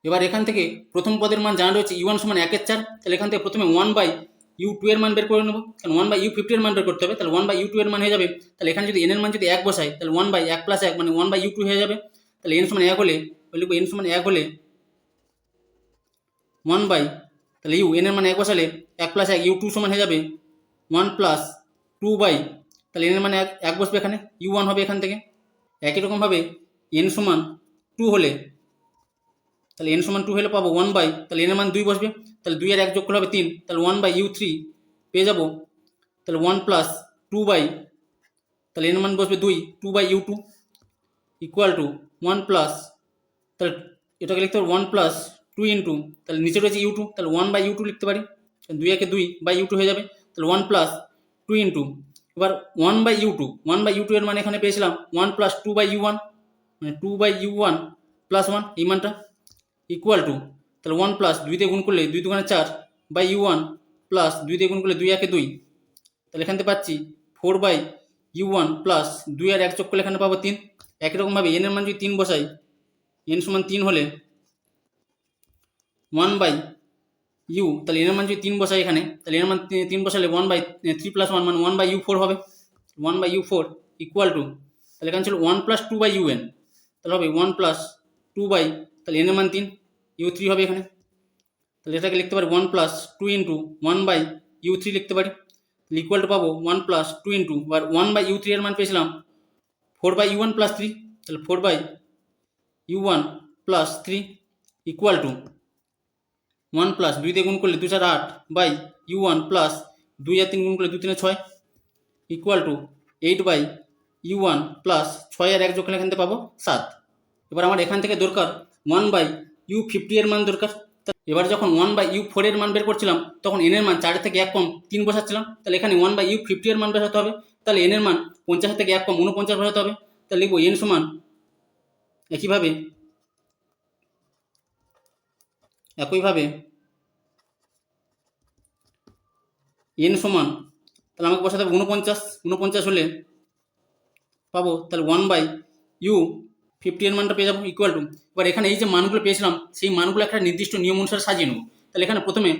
এবার এখান থেকে প্রথম পদের মান জানা রয়েছে U1 সমান 1/4, তাহলে এখান থেকে প্রথমে 1/U2 এর মান বের করে নেবো, কারণ 1/U50 এর মান বের করতে হবে, তাহলে 1/U2 এর মান হয়ে যাবে, তাহলে এখানে যদি n এর মান যদি 1 বসাই তাহলে 1/1 + 1 মানে 1/U2 হয়ে যাবে, তাহলে n সমান 1 হলে লিখবো n সমান 1 হলে 1 বাই, তাহলে n এর মান 1 বসালে 1 + 1 U2 সমান হয়ে যাবে 1 + 2 বাই, তাহলে n এর মানে 1 বসবে এখানে, U1 হবে এখান থেকে। একই রকমভাবে n সমান 2 হলে, তাহলে n সমান 2 হলে পাবো 1 বাই, তাহলে n এর মান 2 বসবে, তাহলে 2 আর 1 যোগ করলে হবে 3, তাহলে 1/U3 পেয়ে যাবো, তাহলে 1 + 2 বাই, তাহলে n এর মান বসবে 2/U2 ইকুয়াল টু 1 প্লাস, তাহলে এটাকে লিখতে হবে 1 + 2 ইন্টু, তাহলে নিচে রয়েছে U2, তাহলে 1/U2 লিখতে পারি, 2 একে 2/U2 হয়ে যাবে, তাহলে 1 + 2 ইন্টু, এবার 1/U2 এর মানে এখানে পেয়েছিলাম 1 + 2/U1 মানে 2/U1 + 1 এই মানটা ইকুয়াল টু, তাহলে 1 প্লাস 2 দিয়ে গুণ করলে 2 2 4 বাই U1 প্লাস 2 দিয়ে গুণ করলে 2 একে 2, তাহলে এখান থেকে পাচ্ছি 4/U1 প্লাস 2 আর 1 যোগ করলে এখানে পাবো 3। একই রকমভাবে n এর মান যদি 3 বসাই, n সমান 3 হলে 1/U, তাহলে n এর মান যদি 3 বসাই এখানে, তাহলে n এর মান 3 বসালে 1/3 + 1 মানে 1/U4 হবে, 1/U4 ইকুয়াল টু, তাহলে এখানে ছিল 1 + 2/UN, তাহলে হবে 1 + 2 বাই, তাহলে n এর মান 3 U3 হবে এখানে, তাহলে এটাকে লিখতে পারি 1 + 2 ইন্টু 1/U3 লিখতে পারি, ইকুয়াল টু পাবো 1 + 2 ইন্টু, আর 1/U3 এর মান পেয়েছিলাম 4/U1 + 3, তাহলে 4/U1 + 3 ইকুয়াল টু 1 প্লাস 2 দিয়ে গুণ করলে 2 4 8 বাই U1 প্লাস 2 আর 3 গুণ করলে 2 3 6 ইকুয়াল টু 8/U1 প্লাস 6 আর 1 যোগ করলে এখান থেকে পাবো 7। এবার আমার এখান থেকে দরকার 1/U50 এর মান দরকার। এবার যখন 1/U4 এর মান বের করছিলাম তখন n এর মান 4 থেকে 1 কম 3 বসাচ্ছিলাম, তাহলে এখানে 1/U50 এর মান বসাতে হবে, তাহলে n এর মান 50 থেকে 1 কম 49 বসাতে হবে, তাহলে লিখবো n সমান একইভাবে এন সমান, তাহলে আমাকে বসাতে হবে 49, 49 হলে পাবো তাহলে 1/u50 এর মানটা পেয়ে যাবো ইকুয়াল টু, এবার এখানে এই যে মানগুলো পেয়েছিলাম সেই মানগুলো একটা নির্দিষ্ট নিয়ম অনুসারে সাজিয়ে নেবো। তাহলে এখানে প্রথমে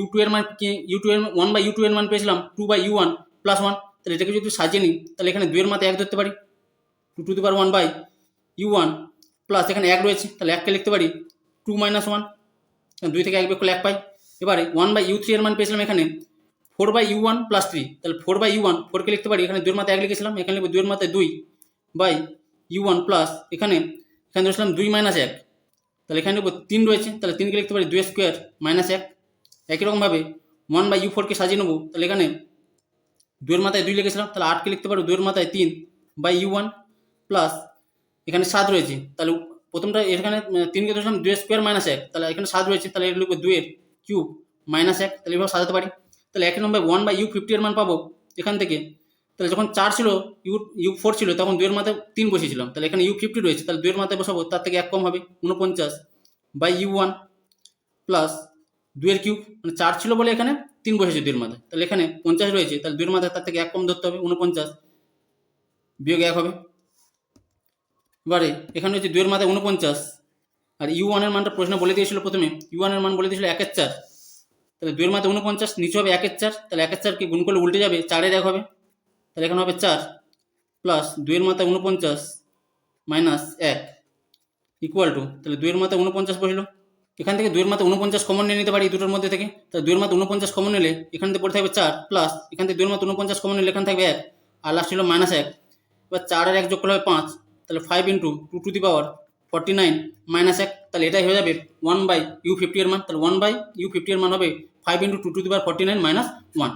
u2 এর মান কি, u2 এর 1/u2 এর মান পেয়েছিলাম 2/u1 প্লাস 1, তাহলে এটাকে যদি সাজিয়ে নিই তাহলে এখানে 2 এর মাথায় 1 ধরতে পারি, 2 two the power 1/u1 plus এখানে 1 রয়েছে তাহলে 1কে লিখতে পারি 2 - 1, 2 থেকে 1 বিয়োগ করলে 1 পাই। এবারে 1/u3 এর মান পেয়েছিলাম এখানে 4/u1 প্লাস 3, তাহলে 4/u1, 4কে লিখতে পারি, এখানে 2 এর মাথায় 1 লিখেছিলাম, এখানে লিখবো 2 এর মাথায় 2/u1 প্লাস এখানে ধরেছিলাম 2 - 1, তাহলে এখানে লিখবো 3 রয়েছে, তাহলে 3কে লিখতে পারি 2 স্কোয়ার মাইনাস 1। একই রকমভাবে 1/u4কে সাজিয়ে নেবো, তাহলে এখানে 2 এর মাথায় 2 লিখেছিলাম, তাহলে 8কে লিখতে পারো 2 এর মাথায় 3/u1 প্লাস এখানে 7 রয়েছে, তাহলে প্রথমটা এখানে 3কে ধরেছিলাম 2 স্কোয়ার মাইনাস 1, তাহলে এখানে 7 রয়েছে, তাহলে এটা লিখবো 2 এর কিউব মাইনাস 1, তাহলে এভাবে সাজাতে পারি। তাহলে 1 নম্বর 1/u50 এর মান পাবো এখান থেকে, তাহলে যখন 4 ছিল u4 ছিল তখন 2 এর মাথায় 3 বসিয়েছিলাম, তাহলে এখানে u50 রয়েছে, তাহলে 2 এর মাথায় বসাবো, তার থেকে 1 কম হবে 49/u1 প্লাস 2 এর কিউব, মানে 4 ছিল বলে এখানে 3 বসেছে 2 এর মাথায়, তাহলে এখানে 50 রয়েছে, তাহলে 2 এর মাথায় তার থেকে 1 কম ধরতে হবে, 49 বিয়োগ 1 হবে। এবারে এখানে হচ্ছে 2 এর মাথায় 49 আর u1 এর মানটা প্রশ্ন বলে দিয়েছিল, প্রথমে u1 এর মান বলে দিয়েছিল 1/4, তাহলে 2 এর মাথায় 49 নিচে হবে 1/4, তাহলে 1/4কে গুণ করলে উল্টে যাবে 4 এর 1 হবে, তাহলে এখানে হবে 4 প্লাস 2 এর মাথায় 49 মাইনাস 1 ইকুয়াল টু, তাহলে 2 এর মাথায় 49 বসলো, এখান থেকে 2 এর মাথায় 49 কমন নিয়ে নিতে পারি এই দুটোর মধ্যে থেকে, তাহলে 2 এর মাথায় 49 কমন নিলে এখান থেকে পড়ে থাকবে 4 প্লাস এখান থেকে 2 এর মাথায় 49 কমন নিলে এখানে থাকবে 1 আর লাস্ট ছিল -1। এবার 4 আর 1 যোগ করলে হবে 5, তাহলে 5 × 2 টু দি পাওয়ার 49 - 1, তাহলে এটাই হয়ে যাবে 1/u50 এর মান, তাহলে 1/u50 এর মান হবে 5 × 2 টু দি পাওয়ার 49 - 1।